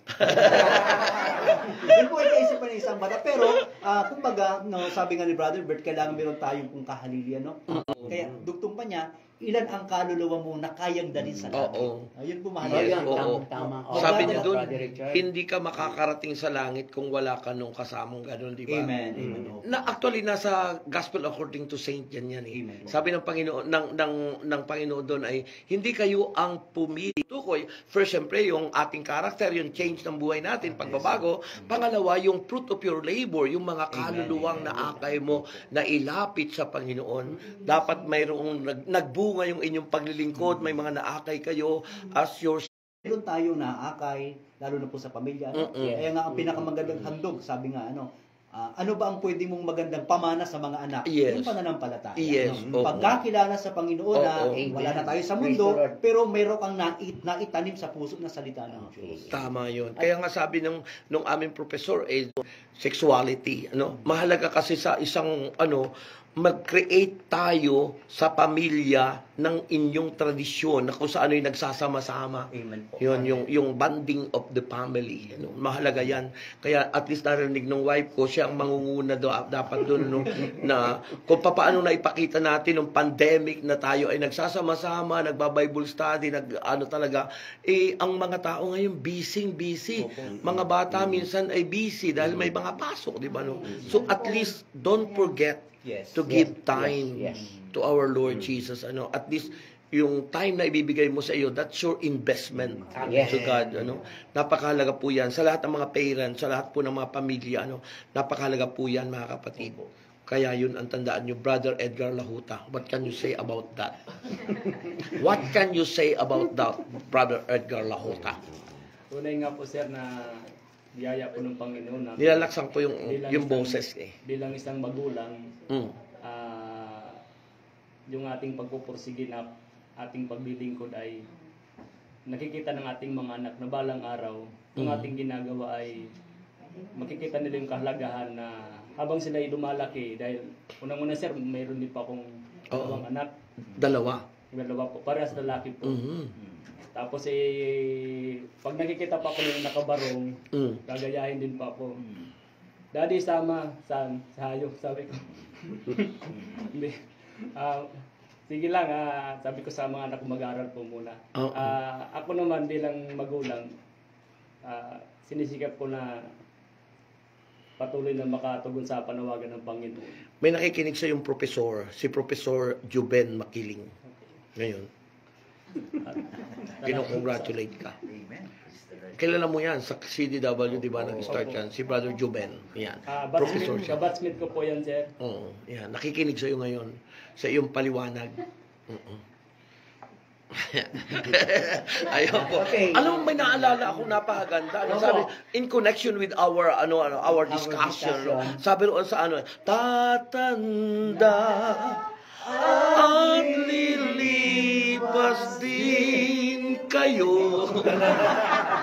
Yun po ay kaisipan ng isang bata. Pero, kumbaga, sabi nga ni Brother Bert, kailangan meron tayong kung kahalilian, no? Kaya, dugtong pa niya, ilan ang kaluluwa mo na kayang dalhin sa langit? Ayun po mahalaga. Yes, oo. tama. Sabi niya doon, Brother Richard. hindi ka makakarating sa langit kung wala ka nung kasamang ganun, di ba? Amen. Amen. Na actually nasa Gospel according to Saint yan eh. Amen. Sabi ng Panginoon ng Panginoon doon ay hindi kayo ang pumili. Tukoy, first syempre yung ating character, yung change ng buhay natin, pagbabago. Pangalawa, yung fruit of your labor, yung mga kaluluwang naakay mo na ilapit sa Panginoon. Dapat mayroong nagbunga yung inyong paglilingkod, may mga naakay kayo as your Meron tayong naakay, lalo na po sa pamilya. Kaya nga ang pinakamagandang handog, sabi nga, ano ba ang pwede mong magandang pamana sa mga anak? Yes. Yung pananampalataya. Yes. Pagkakilala sa Panginoon na wala na tayo sa mundo, Praise the Lord. pero meron kang naitanim sa puso na salita ng Diyos. Tama yun. Kaya nga sabi nung aming professor, sexuality. Mahalaga kasi sa isang, mag-create tayo sa pamilya ng inyong tradisyon na kung saan ay nagsasama-sama. Amen po. Yun, yung bonding of the family. Mahalaga yan. Kaya at least narinig ng wife ko, siya ang mangunguna dapat doon na kung paano na ipakita natin ng pandemic na tayo ay nagsasama-sama, nagba-Bible study, talaga. Ang mga tao ngayon busy. Mga bata minsan ay busy dahil may mga pasok, di ba? So at least don't forget Yes. to give time Yes. to our Lord Jesus. At least yung time na ibibigay mo sa iyo, that's your investment Yes. to God. Napakahalaga po yan. Sa lahat ng mga parents, sa lahat po ng mga pamilya, napakahalaga po yan, mga kapatid. Kaya yun ang tandaan nyo, Brother Edgar Lahuta. What can you say about that? What can you say about that, Brother Edgar Lahuta? Tunay nga po sir na biyaya po ng Panginoon na Nilalaksan ko yung isang- boses bilang isang magulang, Mm. yung ating pagpupursige na ating paglilingkod ay nakikita ng ating mga anak na balang araw, yung ating ginagawa ay makikita nila yung kahalagahan na habang sila ay lumalaki, dahil unang-una sir, mayroon din pa akong dalawang anak, Dalawa. dalawa po, parehas lalaki po. Mhm. Tapos pag nakikita pa ako ng nakabarong, Mm. gagayahin din pa ako. Daddy, sama saan? Sa hayop, sabi ko. Hindi. Sige lang, sabi ko sa mga anak ko, mag-aaral po muna. Oo. Ako naman bilang magulang, sinisikap ko na patuloy na makatugon sa panawagan ng Panginoon. May nakikinig sa yung professor, si Professor Juben Makiling. Ngayon, kinocongratulate ka. Kilala mo yan, sa CDW, di ba, nag-start yan? Si Brother Juben. Yan. Professor siya. Kabatsmate ko po yan, sir. Oo, yan. Nakikinig sa iyo ngayon, sa iyong paliwanag. Ayun po. Okay. Alam mo, may naalala akong napakaganda. Sabi, in connection with our our discussion. Sabi roon sa tatanda at lilipas din kayo,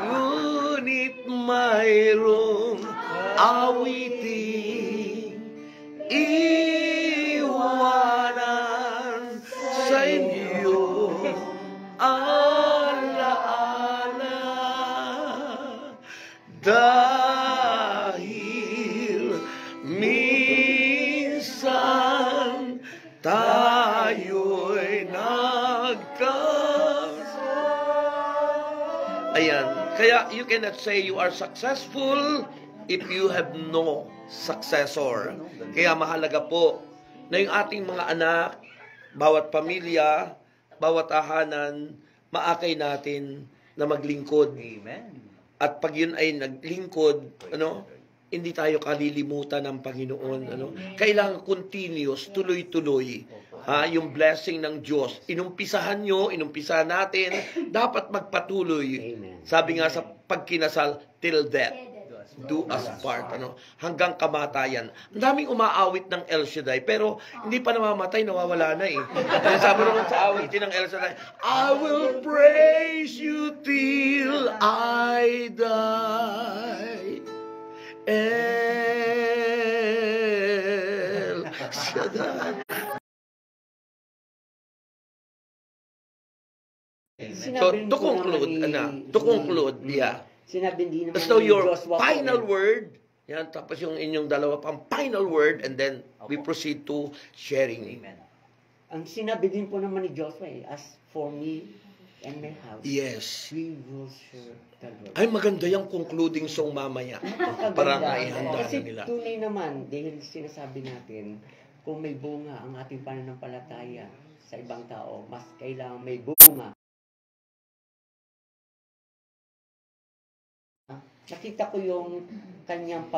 ngunit mayroong awiting iwanan sa inyo alaala, dahil minsan tayo'y Ayan. Kaya you cannot say you are successful if you have no successor. Kaya mahalaga po na yung ating mga anak, bawat pamilya, bawat tahanan, maakay natin na maglingkod. Amen. At pag yun ay naglingkod, hindi tayo kalilimutan ng Panginoon. Kailangan continuous, tuloy-tuloy. Yung blessing ng Diyos. Inumpisahan natin, dapat magpatuloy. Amen. Sabi nga sa pagkinasal, till death. Do us part. Hanggang kamatayan. Ang daming umaawit ng El Shaddai, pero hindi pa namamatay, nawawala na eh. Sabi naman sa awitin ng El Shaddai, I will praise you till I die. El Shaddai. So, to conclude, yeah. Sinabi din naman So, ni your Joshua final Cohen, word, yan, tapos yung inyong dalawa pang final word, and then we proceed to sharing. Amen. ang sinabi din po naman ni Joshua, as for me and my house, Yes. we will serve the Lord. Ay, maganda yung concluding song mamaya. Para nga ihanda Kasi na nila. tunay naman, dahil sinasabi natin, kung may bunga ang ating pananampalataya sa ibang tao, mas kailangan may bunga. Nakita ko yung kanyang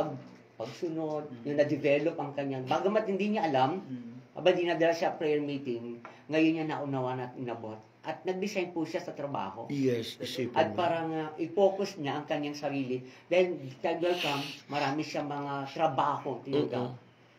pagsunod, yung na-develop ang kanyang, bagamat hindi niya alam, aba dinadala siya prayer meeting, ngayon niya naunawan at inabot. At nag-design po siya sa trabaho. Yes, isipin At mo. parang i-focus niya ang kanyang sarili. Dahil welcome, marami siyang mga trabaho tinanggap.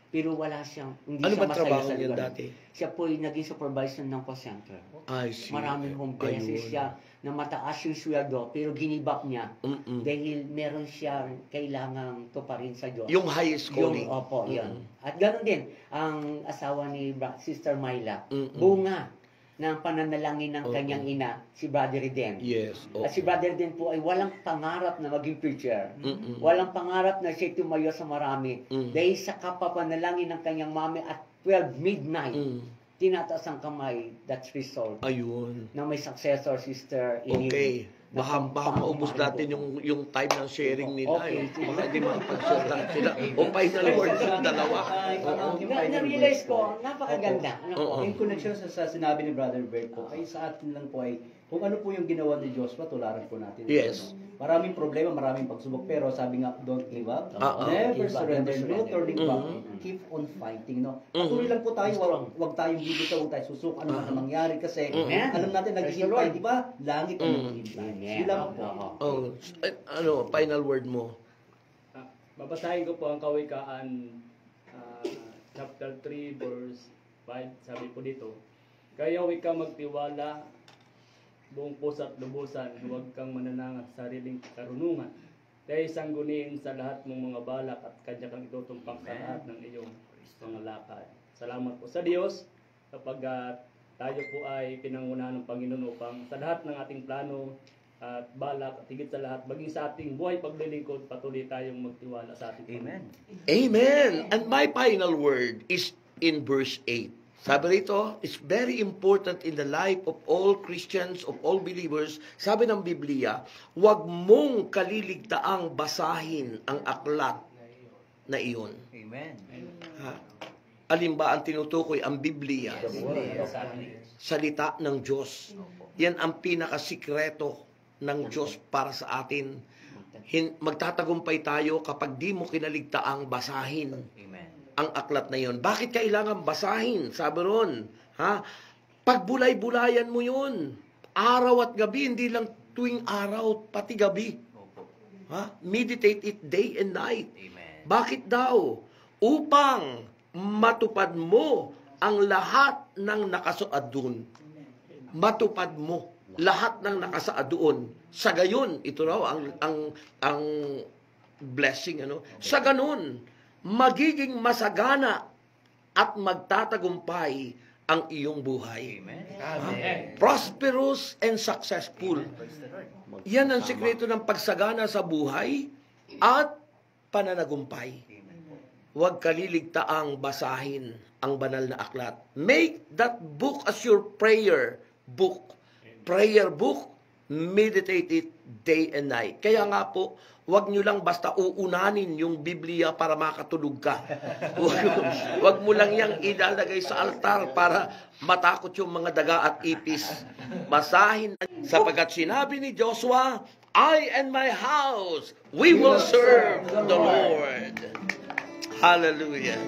Pero wala siyang, hindi Ano siya ba masaya trabaho sa niya lugar. dati? Siya po ay naging supervisor ng call center. I see. Maraming home beses Ayun. siya na mataas yung sweldo, pero ginibap niya Mm-mm. dahil meron siya kailangang tuparin sa Diyos. Yung highest calling. Yung, opo, yan. At ganoon din, ang asawa ni Sister Myla, Mm-mm. bunga ng pananalangin ng Oo. kanyang ina, si Brother Reden. Yes. At si Brother Reden po ay walang pangarap na maging preacher. Mm-mm. Walang pangarap na siya tumayo sa marami. Mm. Dahil sa kapapanalangin ng kanyang mami at 12 midnight, tinataas ang kamay, that's result Ayun. na may successor, Sister Ini. Okay. baka maubos natin yung time ng sharing nila. Okay. Baka hindi makapag-share lang sila. O final word, dalawa. Na-realize ko, napakaganda. Ano po? Oo. In connection sa sinabi ni Brother Bert po, ay sa atin lang po ay kung ano po yung ginawa ni Joshua, tularan po natin. Yes. Maraming problema, maraming pagsubok, pero sabi nga, don't give up, never Give up, surrender, never no surrender. turning back, keep on fighting, no? Patuloy lang po tayo, wag tayong bibitaw, huwag tayo susuko, ano man ang mangyari, kasi alam natin, naghihintay, di ba? Langit ang naghihintay. Yun lang po. Final word mo. Babasahin ko po ang Kawikaan chapter 3 verse 5. Sabi po dito, "Kaya huwag kang magtiwala buong puso at lubusan, huwag kang mananang sa sariling karunungan. Dahil sangguniin sa lahat mong mga balak at kanya kang itutumpak sa lahat ng iyong mga lakad." Salamat po sa Diyos kapag tayo po ay pinangunahan ng Panginoon upang sa lahat ng ating plano at balak at higit sa lahat, maging sa ating buhay paglilingkod, patuloy tayong magtiwala sa ating Panginoon. Amen. And my final word is in verse 8. Sabi rito, it's very important in the life of all Christians, of all believers. Sabi ng Biblia, huwag mong kaliligtaang basahin ang aklat na iyon. Amen. Ha? Alin ba ang tinutukoy? Ang Biblia. Salita ng Diyos. Yan ang pinakasikreto ng Diyos para sa atin. Magtatagumpay tayo kapag di mo kinaligtaang basahin ang aklat na yon. Bakit kailangan basahin? Sabi ron, ha? Pagbulay-bulayan mo yun. Araw at gabi, hindi lang tuwing araw, pati gabi. Ha? Meditate it day and night. Bakit daw? Upang matupad mo ang lahat ng nakasaad doon. Matupad mo lahat ng nakasaad doon. Sa gayon, ito raw ang blessing, ano? Sa ganon, magiging masagana at magtatagumpay ang iyong buhay. Prosperous and successful. Yan ang sikreto ng pagsagana sa buhay at pananagumpay. Huwag kaliligtaang basahin ang banal na aklat. Make that book as your prayer book. Prayer book, meditate it day and night. Kaya nga po, huwag nyo lang basta uunanin yung Biblia para makatulog ka. Huwag mo lang yang ilalagay sa altar para matakot yung mga daga at ipis. Basahin. Sapagkat sinabi ni Joshua, I and my house, we will serve the Lord. Hallelujah.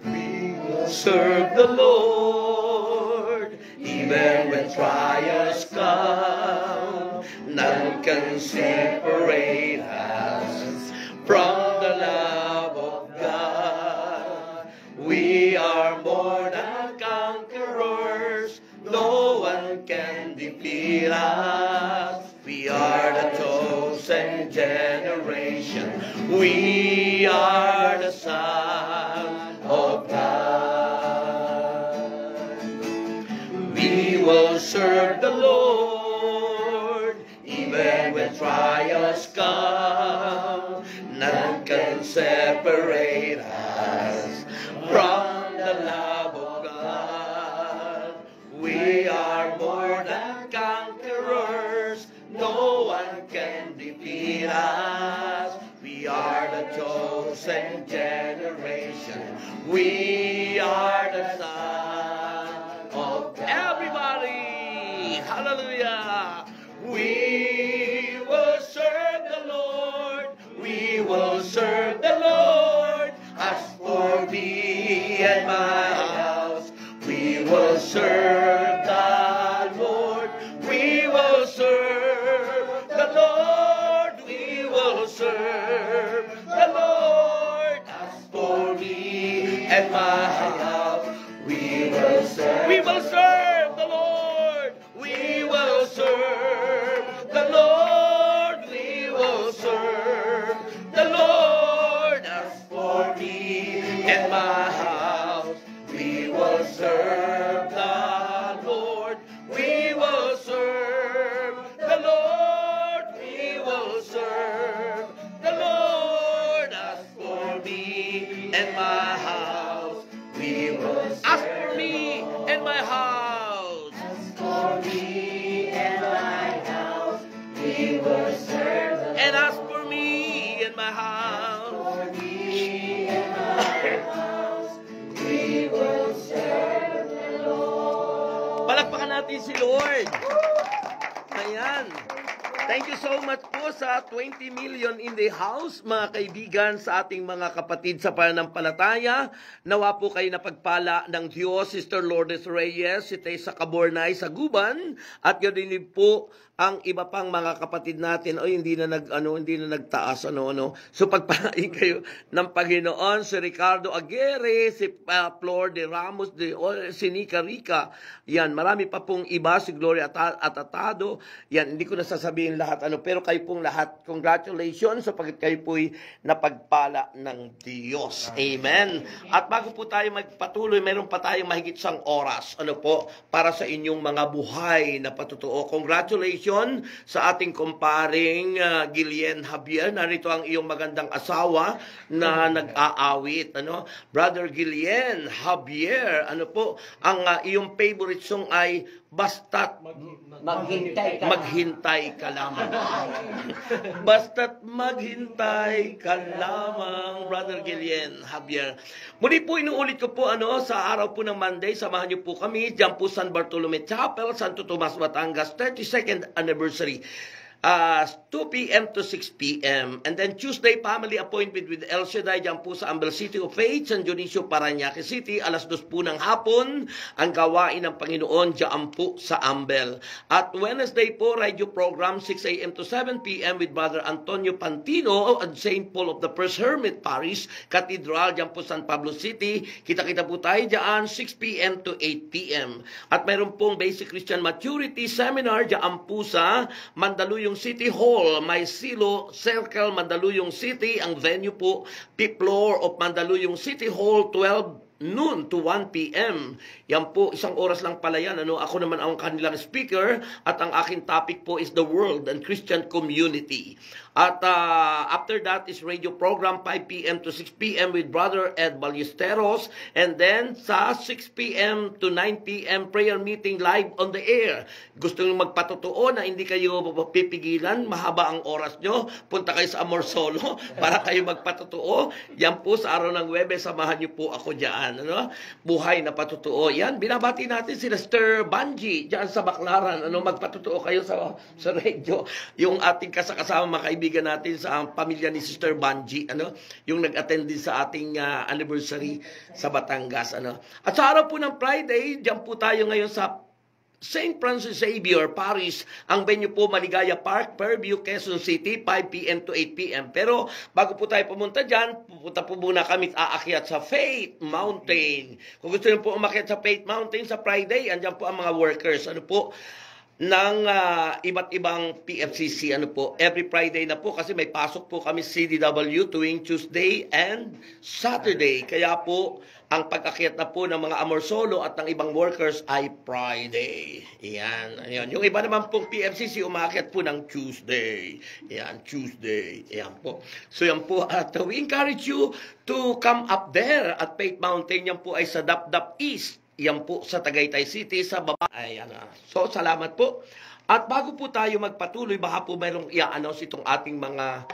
We will serve the Lord, even when trials come. None can separate us from the love of God. We are more than conquerors. No one can defeat us. We are the chosen generation. We are the sons of God. We will serve the Lord, even when trials come. None can separate us from the love of God. We are more than conquerors. No one can defeat us. We are the chosen generation. We are the sons of everybody. Hallelujah. We will serve the Lord. We will serve the Lord. As for me and my house, we will serve the Lord. We will serve the Lord. We will serve the Lord. As for me and my house, we will serve. We will serve the Lord. We will serve the Lord. We will serve the Lord. As for me and my house, we will serve the Lord. We will serve the Lord. We will serve the Lord. As for me and my house, we will serve. As for me and my house. As for me and my house. natin si Lord. Ayan. Thank you so much po sa 20 million in the house, mga kaibigan, sa ating mga kapatid sa pananampalataya. Nawa po kayo napagpala ng Diyos, Sister Lourdes Reyes, si Tessa Cabornay sa Guban, at yun din po ang iba pang mga kapatid natin. Hindi na nagtaas So pagpalain kayo ng Panginoon, si Ricardo Aguirre, si Flor de Ramos, si Nika Rica. Yan, marami pa pong iba, si Gloria Atatado. Yan, hindi ko na sasabihin lahat pero kayo pong lahat, congratulations sapagkat kayo po'y napagpala ng Diyos. Amen. At bago po tayo magpatuloy, meron pa tayong mahigit 1 oras para sa inyong mga buhay na patutuo. Congratulations sa ating kumparing Gillian Javier. Narito ang iyong magandang asawa na nag-aawit. Brother Gillian Javier, ang iyong favorite song ay Basta't maghintay ka lamang. Basta't maghintay ka lamang, Brother Gillian Javier. Muli po, inuulit ko po, sa araw po ng Monday, samahan niyo po kami, dyan po San Bartolome Chapel, Santo Tomas, Batangas, 32nd anniversary. 2 p.m. to 6 p.m. And then Tuesday, family appointment with El Shaddai dyan po sa Ambel City of Faith, San Dionisio, Parañaque City, 2:00 po ng hapon, ang gawain ng Panginoon dyan po sa Ambel. At Wednesday po, radio program, 6 a.m. to 7 p.m. with Brother Antonio Pantino at St. Paul of the First Hermit Parish, Cathedral, dyan po San Pablo City. Kita-kita po tayo dyan, 6 p.m. to 8 p.m. At mayroon pong Basic Christian Maturity Seminar dyan po sa Mandaluyong City Hall, May Silo Circle, Mandaluyong City. Ang venue po, 5th floor of Mandaluyong City Hall, 12 noon to 1 p.m. Yan po, 1 oras lang pala yan. Ako naman ang kanilang speaker at ang aking topic po is the world and Christian community. At after that is radio program 5 p.m. to 6 p.m. with Brother Ed Ballesteros. And then sa 6 p.m. to 9 p.m. prayer meeting live on the air. Gusto nyo magpatotoo na hindi kayo pipigilan, mahaba ang oras nyo, punta kayo sa Amor Solo para kayo magpatotoo. Yan po sa araw ng Webes, samahan nyo po ako dyan. Buhay na patotoo. Yan, binabati natin si Sister Banji dyan sa Baclaran. Magpatotoo kayo sa radio. Yung ating kasama mga kaibigan natin sa pamilya ni Sister Banji, yung nag-attend din sa ating anniversary sa Batangas. At sa araw po ng Friday, dyan po tayo ngayon sa St. Francis Xavier Parish, ang venue po Maligaya Park, Fairview, Quezon City, 5 p.m. to 8 p.m. Pero bago po tayo pumunta dyan, pupunta po muna kami aakyat sa Faith Mountain. Kung gusto niyo po umakyat sa Faith Mountain sa Friday, andyan po ang mga workers, ng iba't ibang PFCC, every Friday na po kasi may pasok po kami CDW tuwing Tuesday and Saturday. Kaya po, ang pag-akyat na po ng mga Amor Solo at ng ibang workers ay Friday. Yan. Yung iba naman pong PFCC umakyat po ng Tuesday. Yan, Tuesday. Yan po. So yan po, at we encourage you to come up there at Faith Mountain. Yan po ay sa Dapdap East. Yan po sa Tagaytay City, sa baba. Ayan. So, salamat po. At bago po tayo magpatuloy, baka po mayroong i-announce itong ating mga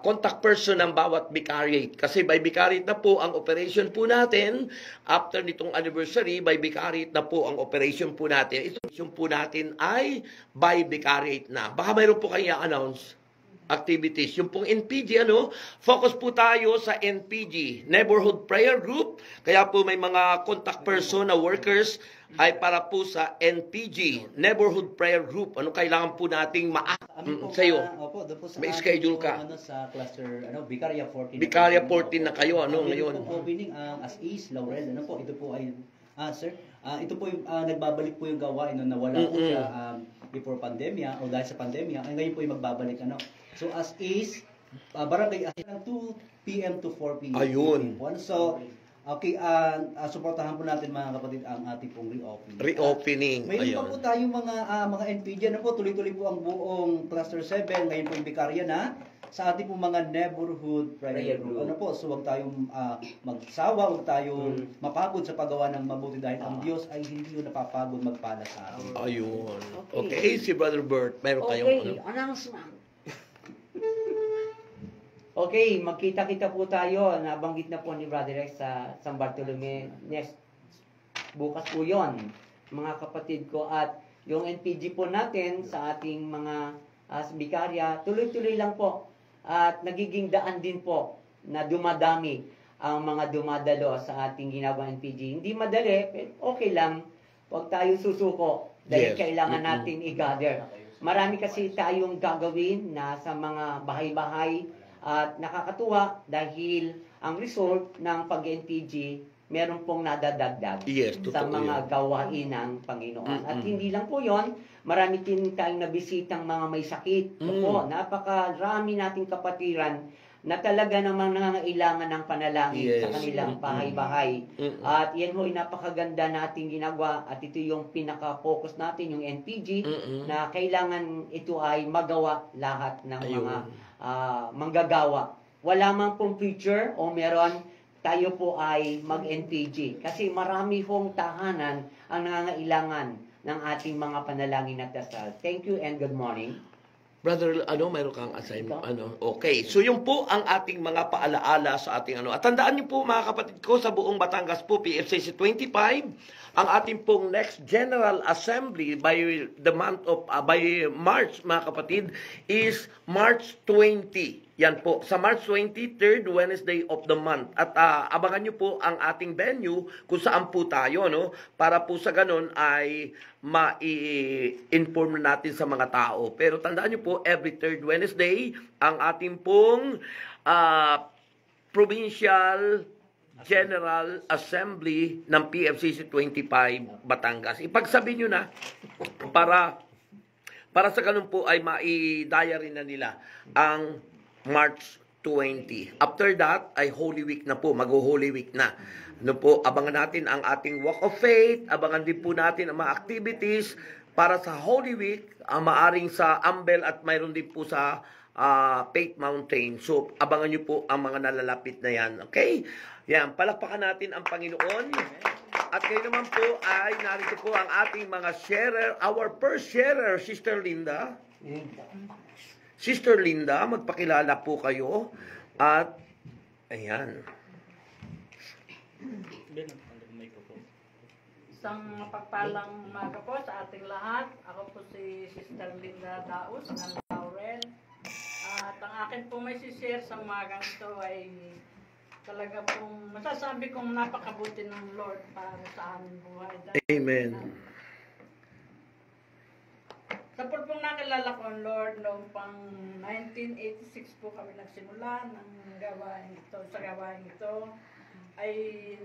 contact person ng bawat vicariate. Kasi by vicariate na po ang operation po natin. After nitong anniversary, by vicariate na po ang operation po natin. Ito po natin ay by vicariate na. Baka mayroon po kayo i-announce activities. Yung pong NPG, focus po tayo sa NPG, Neighborhood Prayer Group. Kaya po may mga contact person na workers ay para po sa NPG, Neighborhood Prayer Group. Kailangan po nating sa'yo? May schedule ka? Sa cluster, Vicaria 14. Vicaria 14 na kayo, ngayon? Ito po opening as is, Laurel. Ito po ay, sir, ito po yung, nagbabalik po yung gawain na nawala po siya before pandemya o dahil sa pandemya. Ay ngayon po yung magbabalik, So as is, barangay as ng 2 p.m. to 4 p.m. Ayun. So, okay, suportahan po natin mga kapatid ang ating pong reopening. Reopening. Mayroon pa po tayong mga NPG, tuloy-tuloy po ang buong Cluster 7, ngayon po yung Vicaria na, sa ating pong mga neighborhood prayer group. So huwag tayong magsawa, huwag tayong mapagod sa paggawa ng mabuti dahil ang Diyos ay hindi yun napapagod magpala sa atin. Ayun. Okay, si Brother Bert, meron kayong announcement. Okay, magkita-kita po tayo. Nabanggit na po ni Brother Rex sa San Bartolome. Bukas po yon. mga kapatid ko. At yung NPG po natin sa ating mga bikarya, tuloy-tuloy lang po. At nagiging daan din po na dumadami ang mga dumadalo sa ating ginagawa NPG. Hindi madali, pero okay lang. Huwag tayo susuko dahil Yes. kailangan natin i-gather. Marami kasi tayong gagawin na sa mga bahay-bahay at nakakatuwa dahil ang result ng pag-NPG meron pong nadadagdag Yes, sa totoo mga yun. gawain ng Panginoon. At hindi lang po yon, marami din tayong nabisitang mga may sakit. Ito po, napakarami nating kapatiran na talaga namang nangangailangan ng panalangin sa Yes. kanilang bahay-bahay. At yan ho, napakaganda nating ginagawa at ito yung pinaka-focus natin, yung NPG, na kailangan ito ay magawa lahat ng Ayun. mga manggagawa. Wala man pong future o meron, tayo po ay mag-NPG. Kasi marami hong tahanan ang nangangailangan ng ating mga panalangin at dasal. Thank you and good morning. Brother, mayroon kang assignment, okay. So, yung po ang ating mga paalaala sa ating At tandaan niyo po, mga kapatid ko, sa buong Batangas po, PFCC 25, ang ating pong next General Assembly by the month of, by March, mga kapatid, is March 20. Yan po, sa March 20, third Wednesday of the month. At abangan nyo po ang ating venue kung saan po tayo, no? Para po sa ganun ay ma-inform natin sa mga tao. Pero tandaan nyo po, every third Wednesday, ang ating pong Provincial General Assembly ng PFCC 25 Batangas. Ipagsabi nyo na para sa ganun po ay ma-diary na nila ang March 20. After that ay Holy Week na po, mag-Holy Week na. Ano po, abangan natin ang ating Walk of Faith, abangan din po natin ang mga activities para sa Holy Week, maaring sa Ambel at mayroon din po sa Faith Mountain. So, abangan nyo po ang mga nalalapit na yan. Okay? Yan, palakpakan natin ang Panginoon. At ngayon naman po ay narito po ang ating mga sharer, our first sharer, Sister Linda. Sister Linda, magpakilala po kayo. At, ayan. Isang mapagpalang umaga po sa ating lahat. Ako po si Sister Linda Daos ng Laurel. At ang akin po may share sa umagang ito ay talaga pong masasabi kong napakabuti ng Lord para sa aming buhay. Amen. Sa pong nakilala ko ang Lord noong pang 1986 po kami nagsimula ng gawain ito. Sa gawain ito ay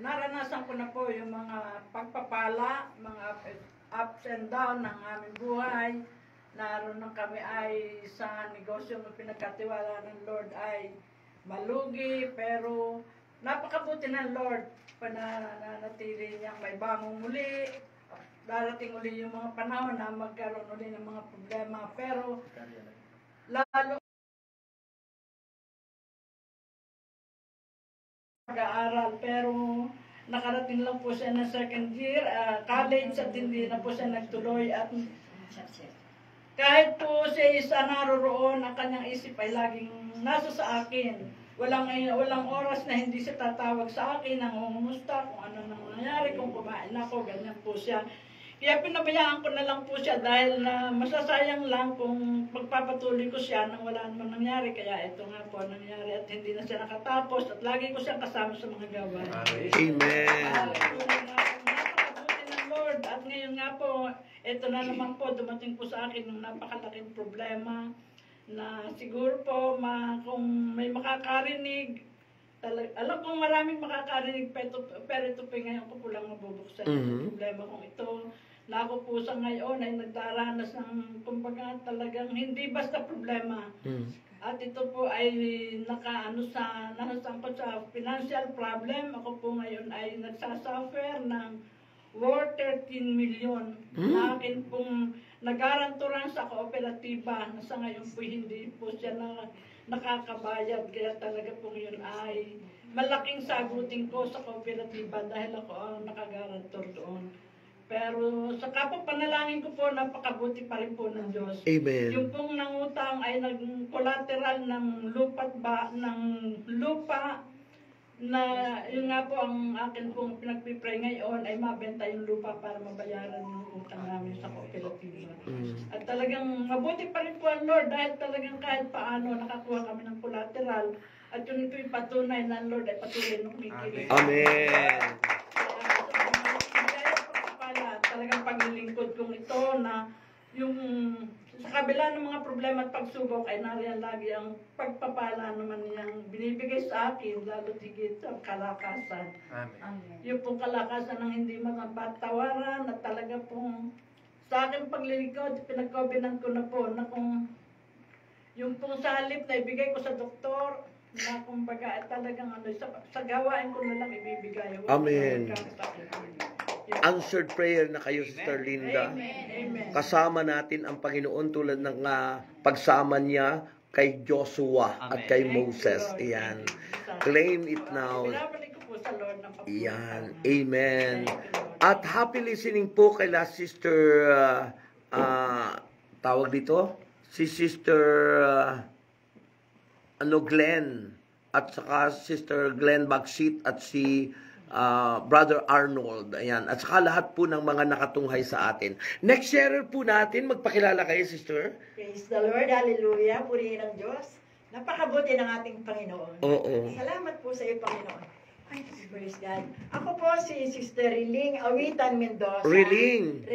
naranasan ko na po yung mga pagpapala, mga ups and down ng aming buhay. Naroon nang kami ay sa negosyo na pinagkatiwala ng Lord ay malugi, pero napakabuti ng Lord. Pananatili niyang may bangong muli. Darating uli yung mga panahon na magkaroon uli ng mga problema. Pero lalo pag-aaral, pero nakarating lang po siya ng second year, college, at hindi na po siya nagtuloy. At kahit po siya isa naroroon, ang kanyang isip ay laging nasa sa akin. Walang oras na hindi siya tatawag sa akin, nangungumusta kung ano nang nangyari, kung kumain ako, ganyan po siya. Kaya pinabayaan ko na lang po siya dahil na masasayang lang kung magpapatuloy ko siya nang wala naman nangyari. Kaya ito nga po nangyari at hindi na siya nakatapos at lagi ko siyang kasama sa mga gawain. Amen. Napakabuti ng Lord. At ngayon nga po, ito na naman po, dumating po sa akin ng napakalaking problema na siguro po kung may makakarinig, alam kong maraming makakarinig, pero ito po ngayon ko po lang mabubuksan yung problema kong ito. Na ako po sa ngayon ay nagdaranas ng, kumbaga talagang hindi basta problema. At ito po ay nakasangkot sa financial problem. Ako po ngayon ay nagsasuffer ng worth 13 million. Na akin pong nagaranturan sa kooperatiba na sa ngayon po hindi po siya nakakabayad. Kaya talaga po yun ay malaking sagutin ko sa kooperatiba dahil ako ang nakagarantor doon. Pero sa kapapanalangin ko po, napakabuti pa rin po ng Diyos. Amen. Yung pong nangutang ay naging collateral ng lupa na yun nga po ang akin pong pinagpipray ngayon ay mabenta yung lupa para mabayaran yung utang namin sa kooperatiba. At talagang mabuti pa rin po ang Lord dahil talagang kahit paano nakakuha kami ng collateral at yun ito'y patunay na ang Lord ay patuloy nung kikilig. Amen. Kaya talagang paglilingkod kong ito na yung sa kabila ng mga problema at pagsubok ay nariyan lagi ang pagpapala naman niyang binibigay sa akin, lalo higit ang kalakasan. Amen. Yung pong kalakasan ng hindi mapatawaran at talaga pong sa akin paglilingkod, pinagkobinan ko na po na kung yung pong sa halip na ibigay ko sa doktor, na kumbaga talagang ano, sa gawain ko na lang ibibigay. Amen. Answered prayer na kayo, Sister Linda. Amen. Kasama natin ang Panginoon tulad ng pagsama niya kay Joshua at kay Moses. Ayan. Claim it now. Pinabalik ko po sa Lord ng pagpunta. Ayan. Amen. At happy listening po kay Sister, tawag dito, si Sister Glenn, at saka Sister Glenn Bagsit at si Brother Arnold. Ayan. At saka lahat po ng mga nakatunghay sa atin. Next sharer po natin, magpakilala kayo, Sister. Praise the Lord, hallelujah, purihin ang Diyos. Napakabuti ng ating Panginoon. Oo. Salamat po sa iyo, Panginoon. Ay, praise God. Ako po si Sister Riling Awitan Mendoza. Riling.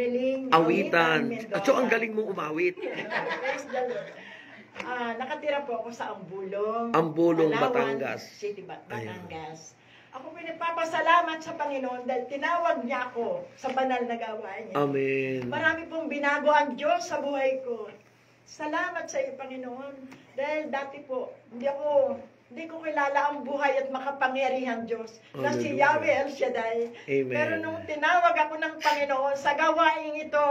Awitan Awitan. At so, ang galing mong umawit. Praise the Lord. Nakatira po ako sa Ambulong. Ambulong, Palawan Batangas. City, Batangas. Ako pinagpapasalamat sa Panginoon dahil tinawag niya ako sa banal na gawain niya. Amen. Marami pong binago ang Diyos sa buhay ko. Salamat sa iyo, Panginoon. Dahil dati po, hindi ko kilala ang buhay at makapangyarihang Diyos na si Hallelujah. Yahweh El Shaddai. Amen. Pero nung tinawag ako ng Panginoon sa gawain ito,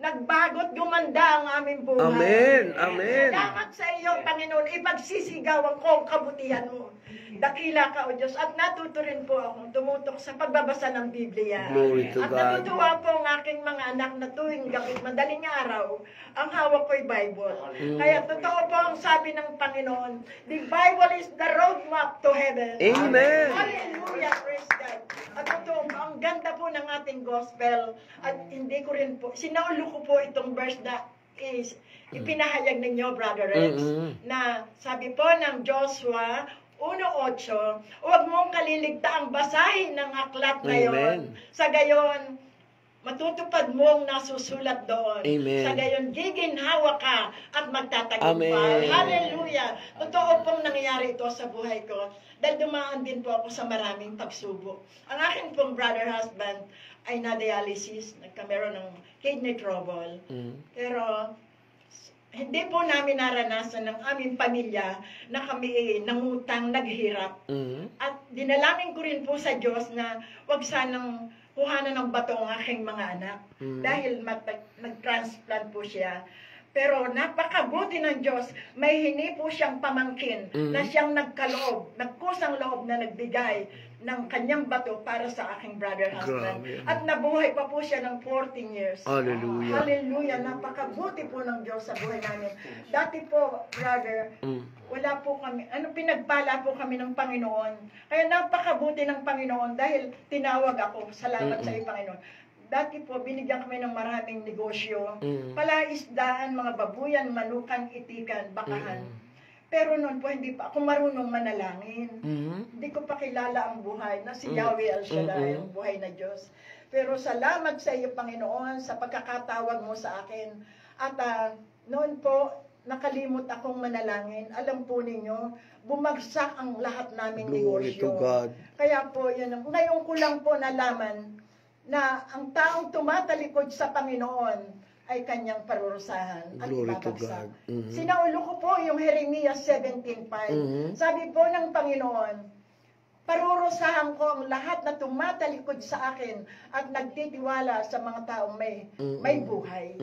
nagbago't gumanda ang aming buhay. Amen. Amen. Salamat sa iyo, Panginoon. Ipagsisigawan ko ang kabutihan mo. Dakila ka, O Diyos. At natuto rin po akong tumutok sa pagbabasa ng Biblia. Glory to At God. natutuwa po ang aking mga anak na tuwing gabi, madaling araw, ang hawak ko'y Bible. Kaya totoo po ang sabi ng Panginoon, the Bible is the roadmap to heaven. Amen. Hallelujah, praise God. At totoo po, ang ganda po ng ating gospel. At hindi ko rin po, sinaulo ko po itong verse na is ipinahayag ninyo, Brother Rex, na sabi po ng Joshua 1:8, huwag mong kaliligtaang basahin ng aklat na yon. Amen. Sa gayon, matutupad mo ang nasusulat doon. Amen. Sa gayon, giginhawa ka at magtatagumpay. Amen. Hallelujah! Totoo pong nangyayari ito sa buhay ko. Dahil dumaan din po ako sa maraming pagsubok. Ang akin pong brother husband ay na-dialysis, nagkameron ng kidney trouble. Pero hindi po namin naranasan ng aming pamilya na kami nangutang, naghirap. At dinalangin ko rin po sa Diyos na wag sanang kuhanan ng bato ang aking mga anak. Dahil nag-transplant po siya. Pero napakabuti ng Diyos, may hini po siyang pamangkin na siyang nagkaloob, nagkusang loob na nagbigay ng kanyang bato para sa aking brother husband. Grabe. At nabuhay pa po siya ng 14 years. Hallelujah. Hallelujah. Napakabuti po ng Diyos sa buhay namin. Dati po, brother, wala po kami, pinagpala po kami ng Panginoon. Kaya napakabuti ng Panginoon dahil tinawag ako. Salamat sa iyo, Panginoon. Dati po, binigyan kami ng maraming negosyo. Palaisdaan, mga babuyan, manukan, itikan, bakahan. Pero noon po, hindi pa ako marunong manalangin. Hindi ko pa kilala ang buhay na si Yahweh El Shaddai, ang buhay na Diyos. Pero salamat sa iyo, Panginoon, sa pagkakatawag mo sa akin. At noon po, nakalimot akong manalangin. Alam po ninyo, bumagsak ang lahat naming Glory negosyo. to God. Kaya po, yun, ngayon ko lang po nalaman na ang taong tumatalikod sa Panginoon ay kanyang parurusahan at Glory to ibabagsak. God. Sinaulo ko po yung Jeremiah 17:5. Sabi po ng Panginoon, parurusahan ko ang lahat na tumatalikod sa akin at nagtitiwala sa mga taong may buhay.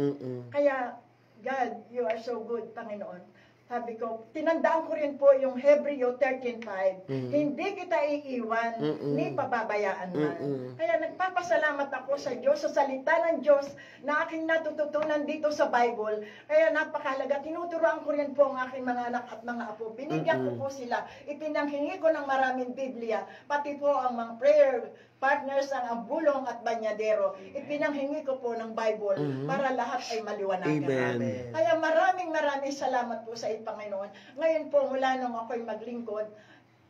Kaya, God, you are so good, Panginoon. sabi ko, tinandaan ko rin po yung Hebreo 13:5. Hindi kita iiwan, ni pababayaan man. Kaya nagpapasalamat ako sa Diyos, sa salita ng Diyos na aking natututunan dito sa Bible. Kaya napakalaga, tinuturuan ko rin po ang aking mga anak at mga apo. Binigyan ko po sila. Ipinanghingi ko ng maraming Biblia, pati po ang mga prayer partners ang Bulong at Banyadero. Ipinanghingi ko po ng Bible para lahat ay maliwanagan. Amen. Kaya maraming salamat po sa Panginoon. Ngayon po, mula nung ako'y maglingkod,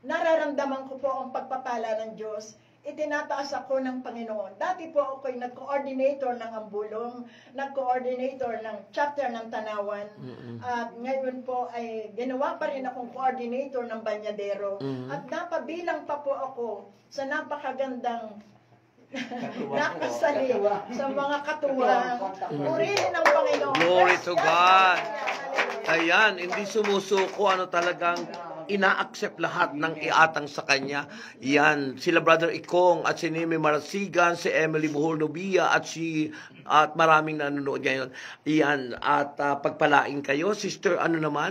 nararamdaman ko po ang pagpapala ng Diyos. Itinataas ako ng Panginoon. Dati po ako'y nag-coordinator ng Ambulong, nag-coordinator ng chapter ng Tanawan. At ngayon po ay ginawa pa rin akong coordinator ng Banyadero. At napabilang pa po ako sa napakagandang nakasali sa mga katuwang. Purihin ng Panginoon. Glory to God. Ayan, hindi sumusuko, talagang ina-accept lahat ng iatang sa kanya. Yan, sila Brother Ikong at si Nemi Marasigan, si Emily Buhol Nobia at maraming nanonood ngayon. Yan, at pagpalain kayo. Sister,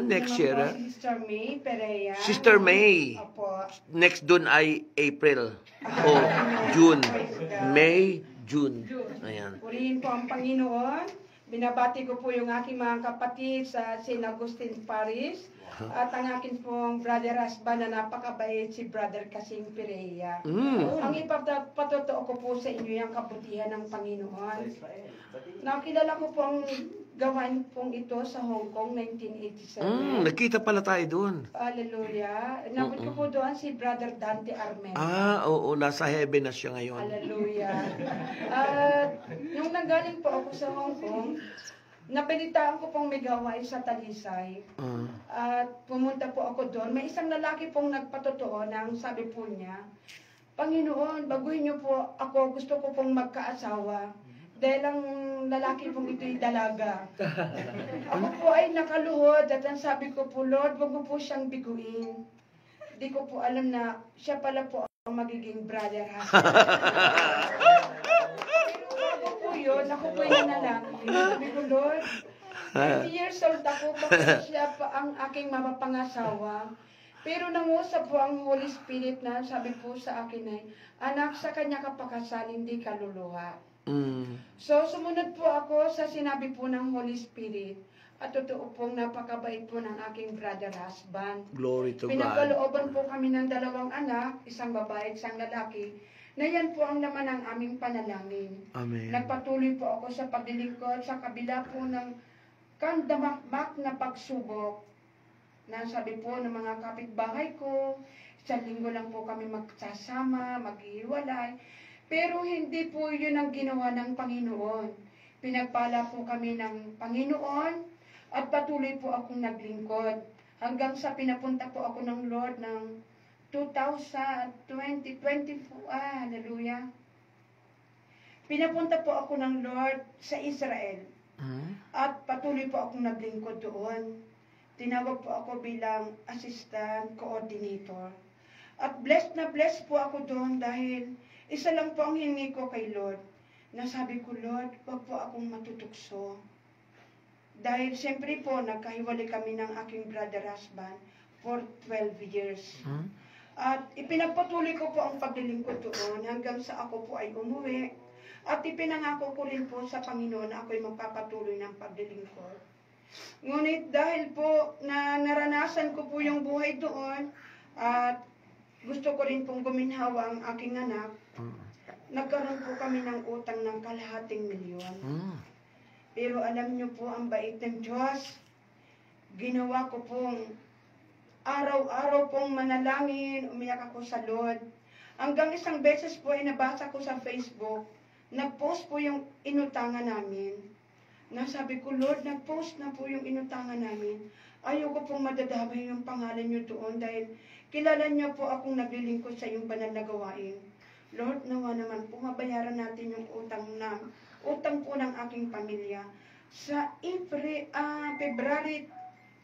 next year? Sister May Perea. Sister May. Opo. Next dun ay April. O June. May, June. Ayan. Purihin po ang Panginoon. Binabati ko po yung aking mga kapatid sa St. Augustine Parish at ang aking pong brother husband na napakabait, si Brother Kasing Perea. Ang ipapatotoo ko po sa inyo yung kabutihan ng Panginoon. Nakilala ko po ang gawain pong ito sa Hong Kong, 1987. Nagkita pala tayo doon. Hallelujah. Nabot ko po doon si Brother Dante Armenta. Oo, nasa heaven na siya ngayon. Hallelujah. At nung nanggaling po ako sa Hong Kong, napilitaan ko pong may gawain sa Talisay. At pumunta po ako doon. May isang lalaki pong nagpatotoo nang sabi po niya, Panginoon, baguhin niyo po ako, gusto ko pong magkaasawa. Dahil ang lalaki pong ito'y dalaga. Ako po ay nakaluhod at ang sabi ko po, Lord, wag mo po siyang biguin. Di ko po alam na siya pala po ang magiging brother husband. Pero bago po yun, ako po ay nanalangin. Sabi ko, Lord, 20 years old ako, bakit siya pa ang aking mapapangasawa? Pero nangusap po ang Holy Spirit na sabi po sa akin ay, anak, sa kanya ka pakasal, hindi ka luluha. So, sumunod po ako sa sinabi po ng Holy Spirit. At totoo pong napakabait po ng aking brother husband. Glory to God. Pinagkalooban po kami ng 2 anak, isang babae at isang lalaki, na yan po ang laman ng aming panalangin. Amen. Nagpatuloy po ako sa paglilingkod sa kabila po ng kandamakmak na pagsubok. Na sabi po ng mga kapitbahay ko, isang linggo lang po kami magsasama, maghihiwalay. Pero hindi po yun ang ginawa ng Panginoon. Pinagpala po kami ng Panginoon at patuloy po akong naglingkod. Hanggang sa pinapunta po ako ng Lord ng 2024. Hallelujah. Pinapunta po ako ng Lord sa Israel. At patuloy po akong naglingkod doon. Tinawag po ako bilang assistant coordinator. At blessed na blessed po ako doon dahil isa lang po ang hiningi ko kay Lord. Nasabi ko, Lord, wag po akong matutukso. Dahil siyempre po, nagkahiwalay kami ng aking brother husband for 12 years. At ipinagpatuloy ko po ang paglilingkod doon hanggang sa ako po ay umuwi. At ipinangako ko rin po sa Panginoon na ako'y magpapatuloy ng paglilingkod. Ngunit dahil po na naranasan ko po yung buhay doon at gusto ko rin pong guminhawa ang aking anak, nagkaroon po kami ng utang ng $250,000. Pero alam niyo po, ang bait ng Diyos, ginawa ko pong araw-araw pong manalangin, umiyak ako sa Lord. Hanggang isang beses po ay nabasa ko sa Facebook, nag-post po yung inutangan namin. Nasabi ko, Lord, nag-post na po yung inutangan namin. Ayoko pong madadamay yung pangalan niyo doon dahil kilala niyo po akong naglilingkod sa iyong banal na gawain. Lord, nawa naman po, mabayaran natin yung utang po ng aking pamilya. Sa February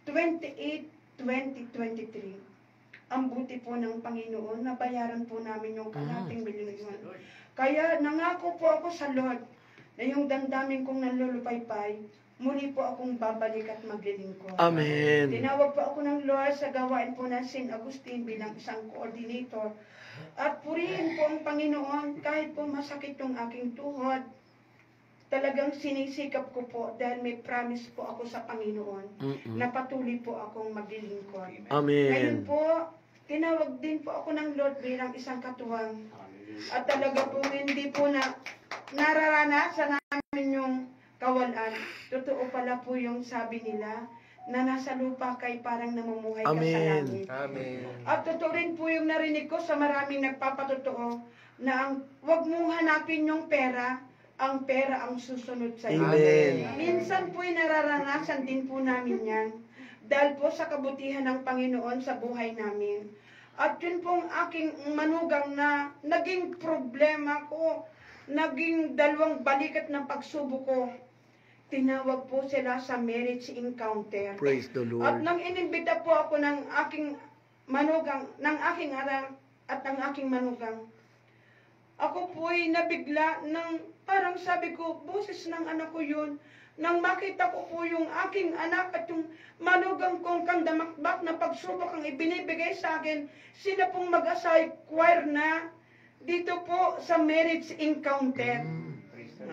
28, 2023, ang buti po ng Panginoon, nabayaran po namin yung $250,000. Kaya nangako po ako sa Lord na yung damdamin kong nanlulupaypay, muli po akong babalik at maglilingkod. Amen. Tinawag po ako ng Lord sa gawain po ng St. Agustin bilang isang coordinator. At purihin po ang Panginoon kahit po masakit yung aking tuhod. Talagang sinisikap ko po dahil may promise po ako sa Panginoon na patuloy po akong maglilingkod. Ngayon Amen. po, tinawag din po ako ng Lord bilang isang katuwang. At talaga po hindi po na nararanasan namin yung kawalan. Totoo pala po yung sabi nila na nasa lupa kay parang namumuhay ka sa Amen. langit. Amen. At totoo rin po yung narinig ko sa maraming nagpapatotoo na wag mong hanapin yung pera, ang pera ang susunod sa iyo. Amen. Minsan po'y nararanasan din po namin yan dahil po sa kabutihan ng Panginoon sa buhay namin. At yun pong aking manugang na naging problema ko, naging dalawang balikat ng pagsubok ko. Tinawag po sila sa marriage encounter. Praise the At Lord. nang inimbita po ako ng aking manugang, ng aking anak at ng aking manugang, ako po'y nabigla ng parang sabi ko, boses ng anak ko yun. Nang makita ko po yung aking anak at yung manugang kong kandamakbak na pagsubok ang ibinibigay sa akin, sila pong mag-asay choir na dito po sa marriage encounter.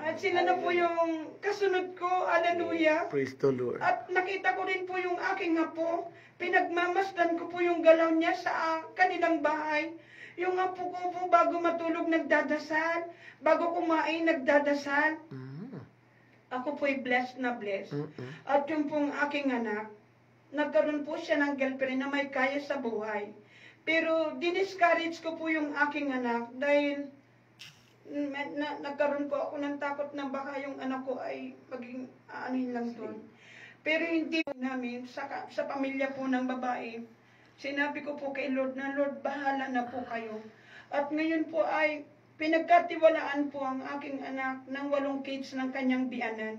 At sila na po yung kasunod ko, hallelujah. Praise the Lord. At nakita ko rin po yung aking apo, pinagmamasdan ko po yung galaw niya sa kanilang bahay. Yung apo ko po bago matulog nagdadasal, bago kumain nagdadasal. Ako po'y blessed na blessed. At yung pong aking anak, nagkaroon po siya ng girlfriend na may kaya sa buhay. Pero diniscourage ko po yung aking anak dahil nagkaroon po ako ng takot na baka yung anak ko ay maging aanin lang doon. Pero hindi namin, sa pamilya po ng babae, sinabi ko po kay Lord na, Lord, bahala na po kayo. At ngayon po ay pinagkatiwalaan po ang aking anak ng 8 kids ng kanyang biyanan.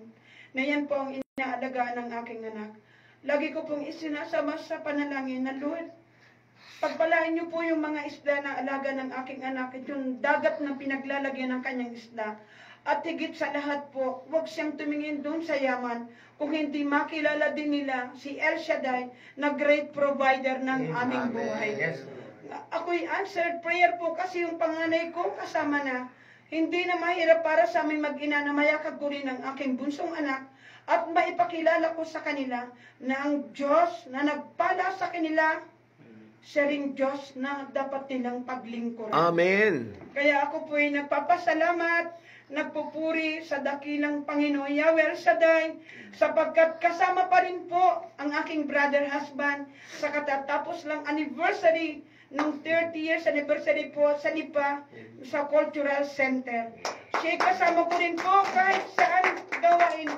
Na yan po ang inaalagaan ng aking anak. Lagi ko pong isinasama sa panalangin na, Lord, pagpalain niyo po yung mga isda na alaga ng aking anak at yung dagat na pinaglalagyan ng kanyang isda. At higit sa lahat po, huwag siyang tumingin doon sa yaman kung hindi makilala din nila si El Shaddai na great provider ng aming buhay. Ako'y answered prayer po kasi yung panganay ko kasama na. Hindi na mahirap para sa aming mag-ina na mayakag ko rin ang aking bunsong anak at maipakilala ko sa kanila na ang Diyos na nagpala sa kanila, siya ring Diyos na dapat nilang paglingkuran. Amen. Kaya ako po'y nagpapasalamat, nagpupuri sa dakilang Panginoon Yahweh Shaddai, sapagkat kasama pa rin po ang aking brother husband sa katatapos lang anniversary ng 30 years anniversary po sa Lipa sa Cultural Center. Siya kasama ko rin po kahit saan gawain.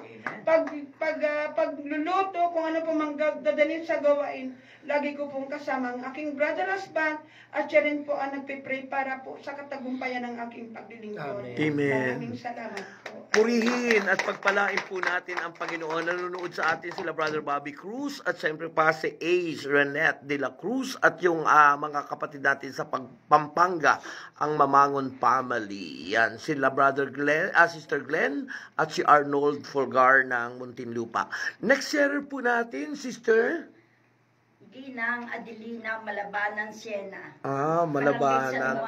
Pagluluto, kung ano po mang dadalhin sa gawain, lagi ko pong kasama ang aking brother husband at siya rin po ang nagpipray para po sa katagumpayan ng aking paglilingkod. Amen. Maraming salamat po. Purihin at pagpalain po natin ang Panginoon. Nanonood sa atin sila Brother Bobby Cruz at siyempre pa si Ace Renette de la Cruz at yung mga kapatid natin sa Pampanga, ang Mamangon family. Yan, sila Brother Glenn, Sister Glenn at si Arnold Folgar ng Muntinlupa. Next sharer po natin, Sister Ginang Adelina Malabanan Siena. Malabanan.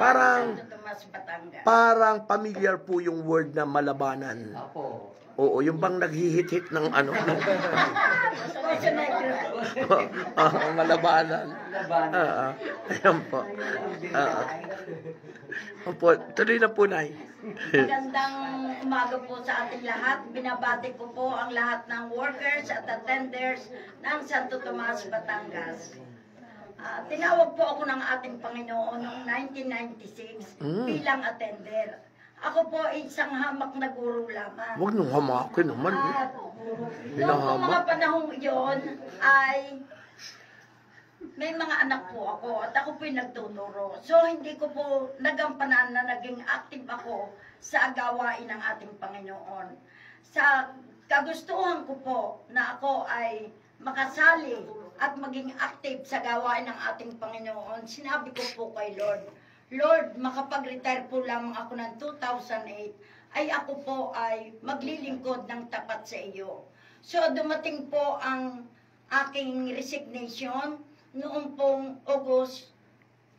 Santo Tomas, Batangas. Parang familiar po yung word na malabanan. Apo. Oo, yung bang naghihit-hit ng ano. Malabanan. Ayan po. Opo, tuloy na po, Nay. Magandang umaga po sa ating lahat. Binabati ko po ang lahat ng workers at attenders ng Santo Tomas, Batangas. Tinawag po ako ng ating Panginoon noong 1996 bilang attender. Ako po ay isang hamak na guro lamang. Huwag nung hamakin naman. At noong po mga panahong iyon ay may mga anak po ako at ako po nagtuturo. So hindi ko po nagampanan na naging active ako sa gawain ng ating Panginoon. Sa kagustuhan ko po na ako ay makasali at maging active sa gawain ng ating Panginoon, sinabi ko po kay Lord, Lord, makapag-retire po lamang ako ng 2008, ay ako po ay maglilingkod ng tapat sa iyo. So dumating po ang aking resignation noong pong August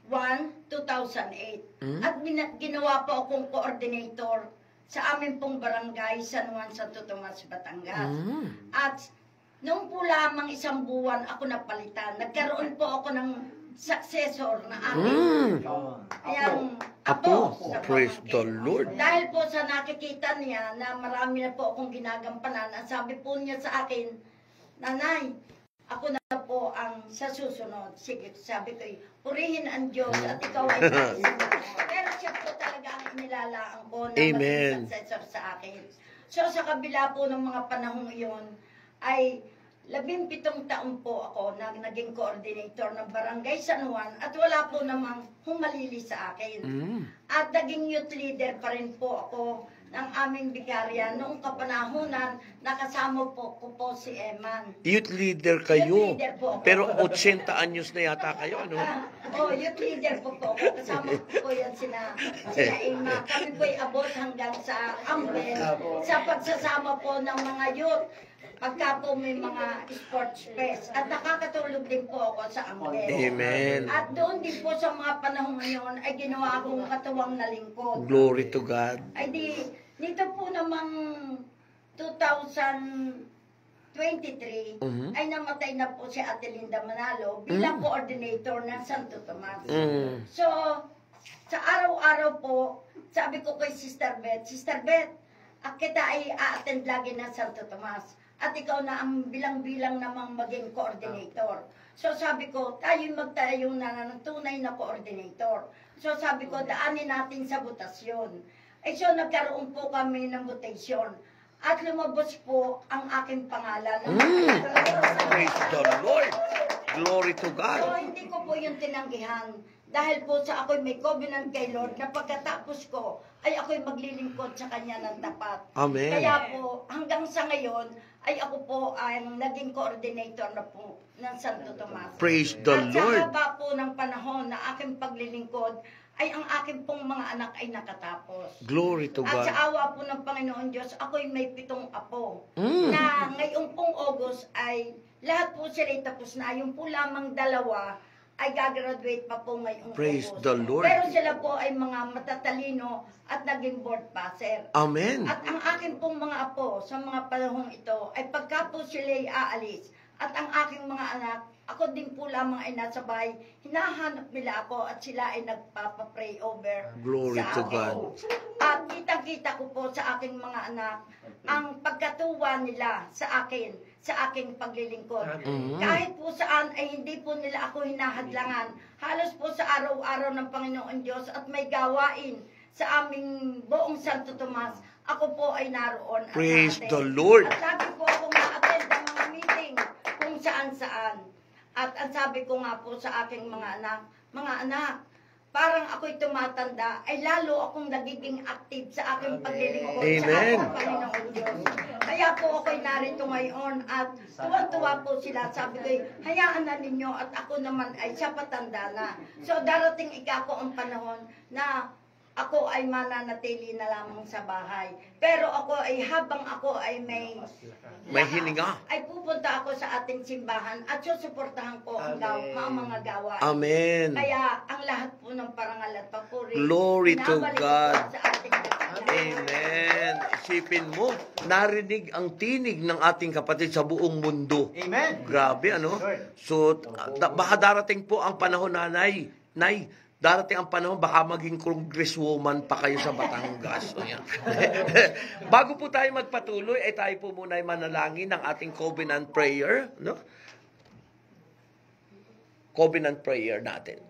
1, 2008. At ginawa po akong coordinator sa amin pong barangay San Juan, Santo Tomas, Batangas. At noong po lamang isang buwan ako napalitan, nagkaroon po ako ng successor na aking apo. Sa Praise the pamangkin. Lord. Dahil po sa nakikita niya na marami na po akong ginagampanan, ang sabi po niya sa akin, Nanay, ako na po ang sa susunod. Sige, sabi ko, purihin ang Diyos at ikaw ay nais. Pero siya po talaga ang inilalaan ko na maging successor sa akin. So sa kabila po ng mga panahong iyon, ay 17 taon po ako na naging coordinator ng Barangay San Juan at wala po namang humalili sa akin. At naging youth leader pa rin po ako ng aming bigarya noong kapanahunan, nakasama po ko po si Eman. Youth leader kayo. Youth leader po ako. Pero 80 anyos na yata kayo, ano? Youth leader po ako. Kasama po yan sina Emma. Kami po'y abot hanggang sa Ambel sa pagsasama po ng mga youth. Pagka po may mga sports fest. At nakakatulog din po ako sa Ambel. Amen. At doon din po sa mga panahon ngayon ay ginawa akong katuwang na lingkod. Glory to God. Ay dito po namang 2023 ay namatay na po si Ate Linda Manalo bilang coordinator ng Santo Tomas. So, sa araw-araw po, sabi ko kay Sister Beth, kita ay a-attend lagi ng Santo Tomas. At ikaw na ang bilang-bilang namang maging coordinator. So sabi ko, tayo magtayo na ng tunay na coordinator. So sabi ko, daanin natin sa botasyon. So nagkaroon po kami ng botasyon. At lumabas po ang aking pangalan. Praise the Lord. Glory to God. So hindi ko po yung tinanggihan. Dahil po sa ako'y may covenant kay Lord na pagkatapos ko ay ako'y maglilingkod sa Kanya ng tapat. Amen. Kaya po hanggang sa ngayon ay ako po ay naging coordinator na po ng Santo Tomas. Praise the Lord. At sa haba po ng panahon na aking paglilingkod ay ang aking pong mga anak ay nakatapos. Glory to At God. sa awa po ng Panginoon Diyos, ako'y may 7 apo. Na ngayong pong August ay lahat po sila tapos na. Yung po lamang 2 ay gagraduate pa po ngayong Praise August. the Lord. Pero sila po ay mga matatalino at naging board passer. Amen. At ang aking pong mga apo sa mga panahong ito ay pagka po sila ay aalis at ang aking mga anak, ako din po lamang ay nasa bahay, hinahanap nila ako at sila ay nagpapa-pray over Glory sa to akin. God. At kitang-kita ko po sa aking mga anak ang pagkatuwa nila sa akin, sa aking paglilingkod. Kahit po saan ay hindi po nila ako hinahadlangan. Halos po sa araw-araw ng Panginoon Diyos at may gawain sa aming buong Santo Tomas, ako po ay naroon. at Praise na-attend. the Lord. At lagi po akong na-attend ng mga meeting kung saan-saan. At ang sabi ko nga po sa aking mga anak, parang ako'y tumatanda, ay lalo akong nagiging active sa aking paglilingkod sa Amen. aking Panginoon Diyos. Kaya po ako'y narito ngayon at tuwan-tuwa po sila. Sabi ko, hayaan na ninyo at ako naman ay siya patanda na. So darating ikako ang panahon na ako ay mananatili na lamang sa bahay. Pero ako ay habang ako ay may hininga. ay pupunta ako sa ating simbahan at susuportahan ko ang mga gawain. Amen. Kaya ang lahat po ng parangal at papuri, Glory to binabalik ko God. po sa ating Amen. Isipin mo, narinig ang tinig ng ating kapatid sa buong mundo. Amen. Grabe, ano? So, baka darating po ang panahon, Nay, darating ang panahon, baka maging congresswoman pa kayo sa Batangas. O yan. Bago po tayo magpatuloy, ay tayo po muna ay manalangin ng ating covenant prayer. No? Covenant prayer natin.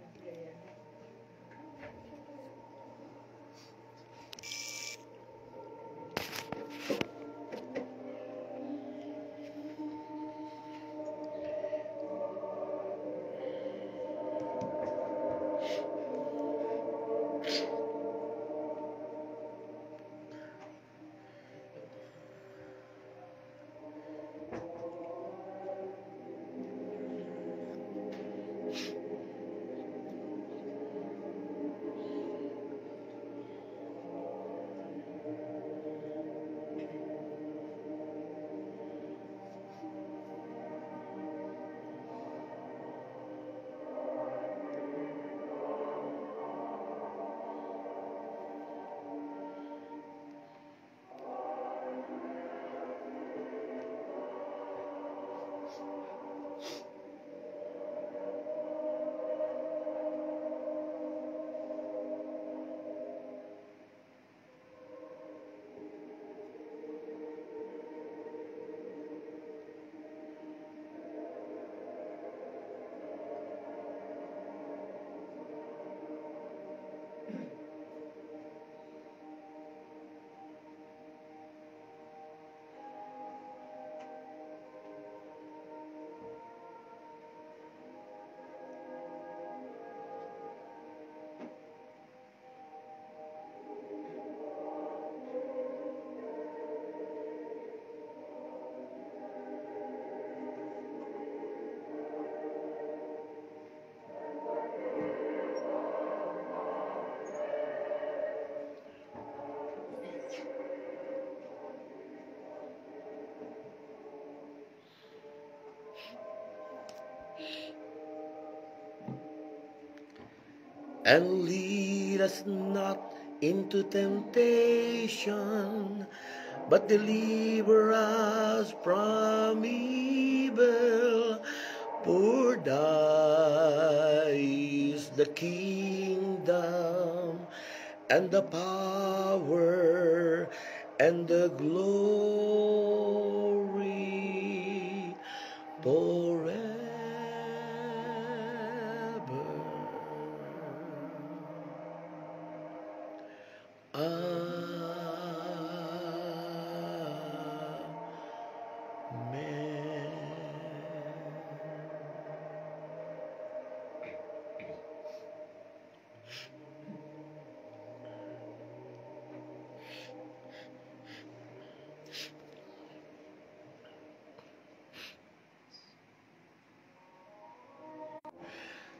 and lead us not into temptation, but deliver us from evil. For thine is the kingdom, and the power, and the glory, forever.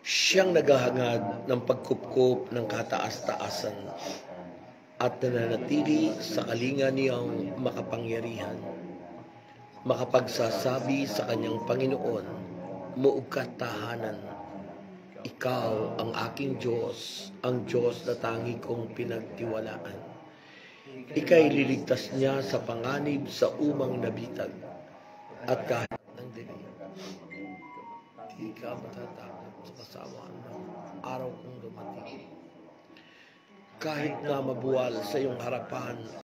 Siyang naghahangad ng pagkupkup ng kataas-taasan at nananatili sa kalinga niyang makapangyarihan. Makapagsasabi sa kanyang Panginoon, muog ka tahanan. Ikaw ang aking Diyos, ang Diyos na tangi kong pinagtiwalaan. Ika'y liligtas niya sa panganib sa umang nabitag at kahit ng dilim. Di ka matatakot sa kasamaan ng araw kong dumating. Kahit na mabuwal sa iyong harapan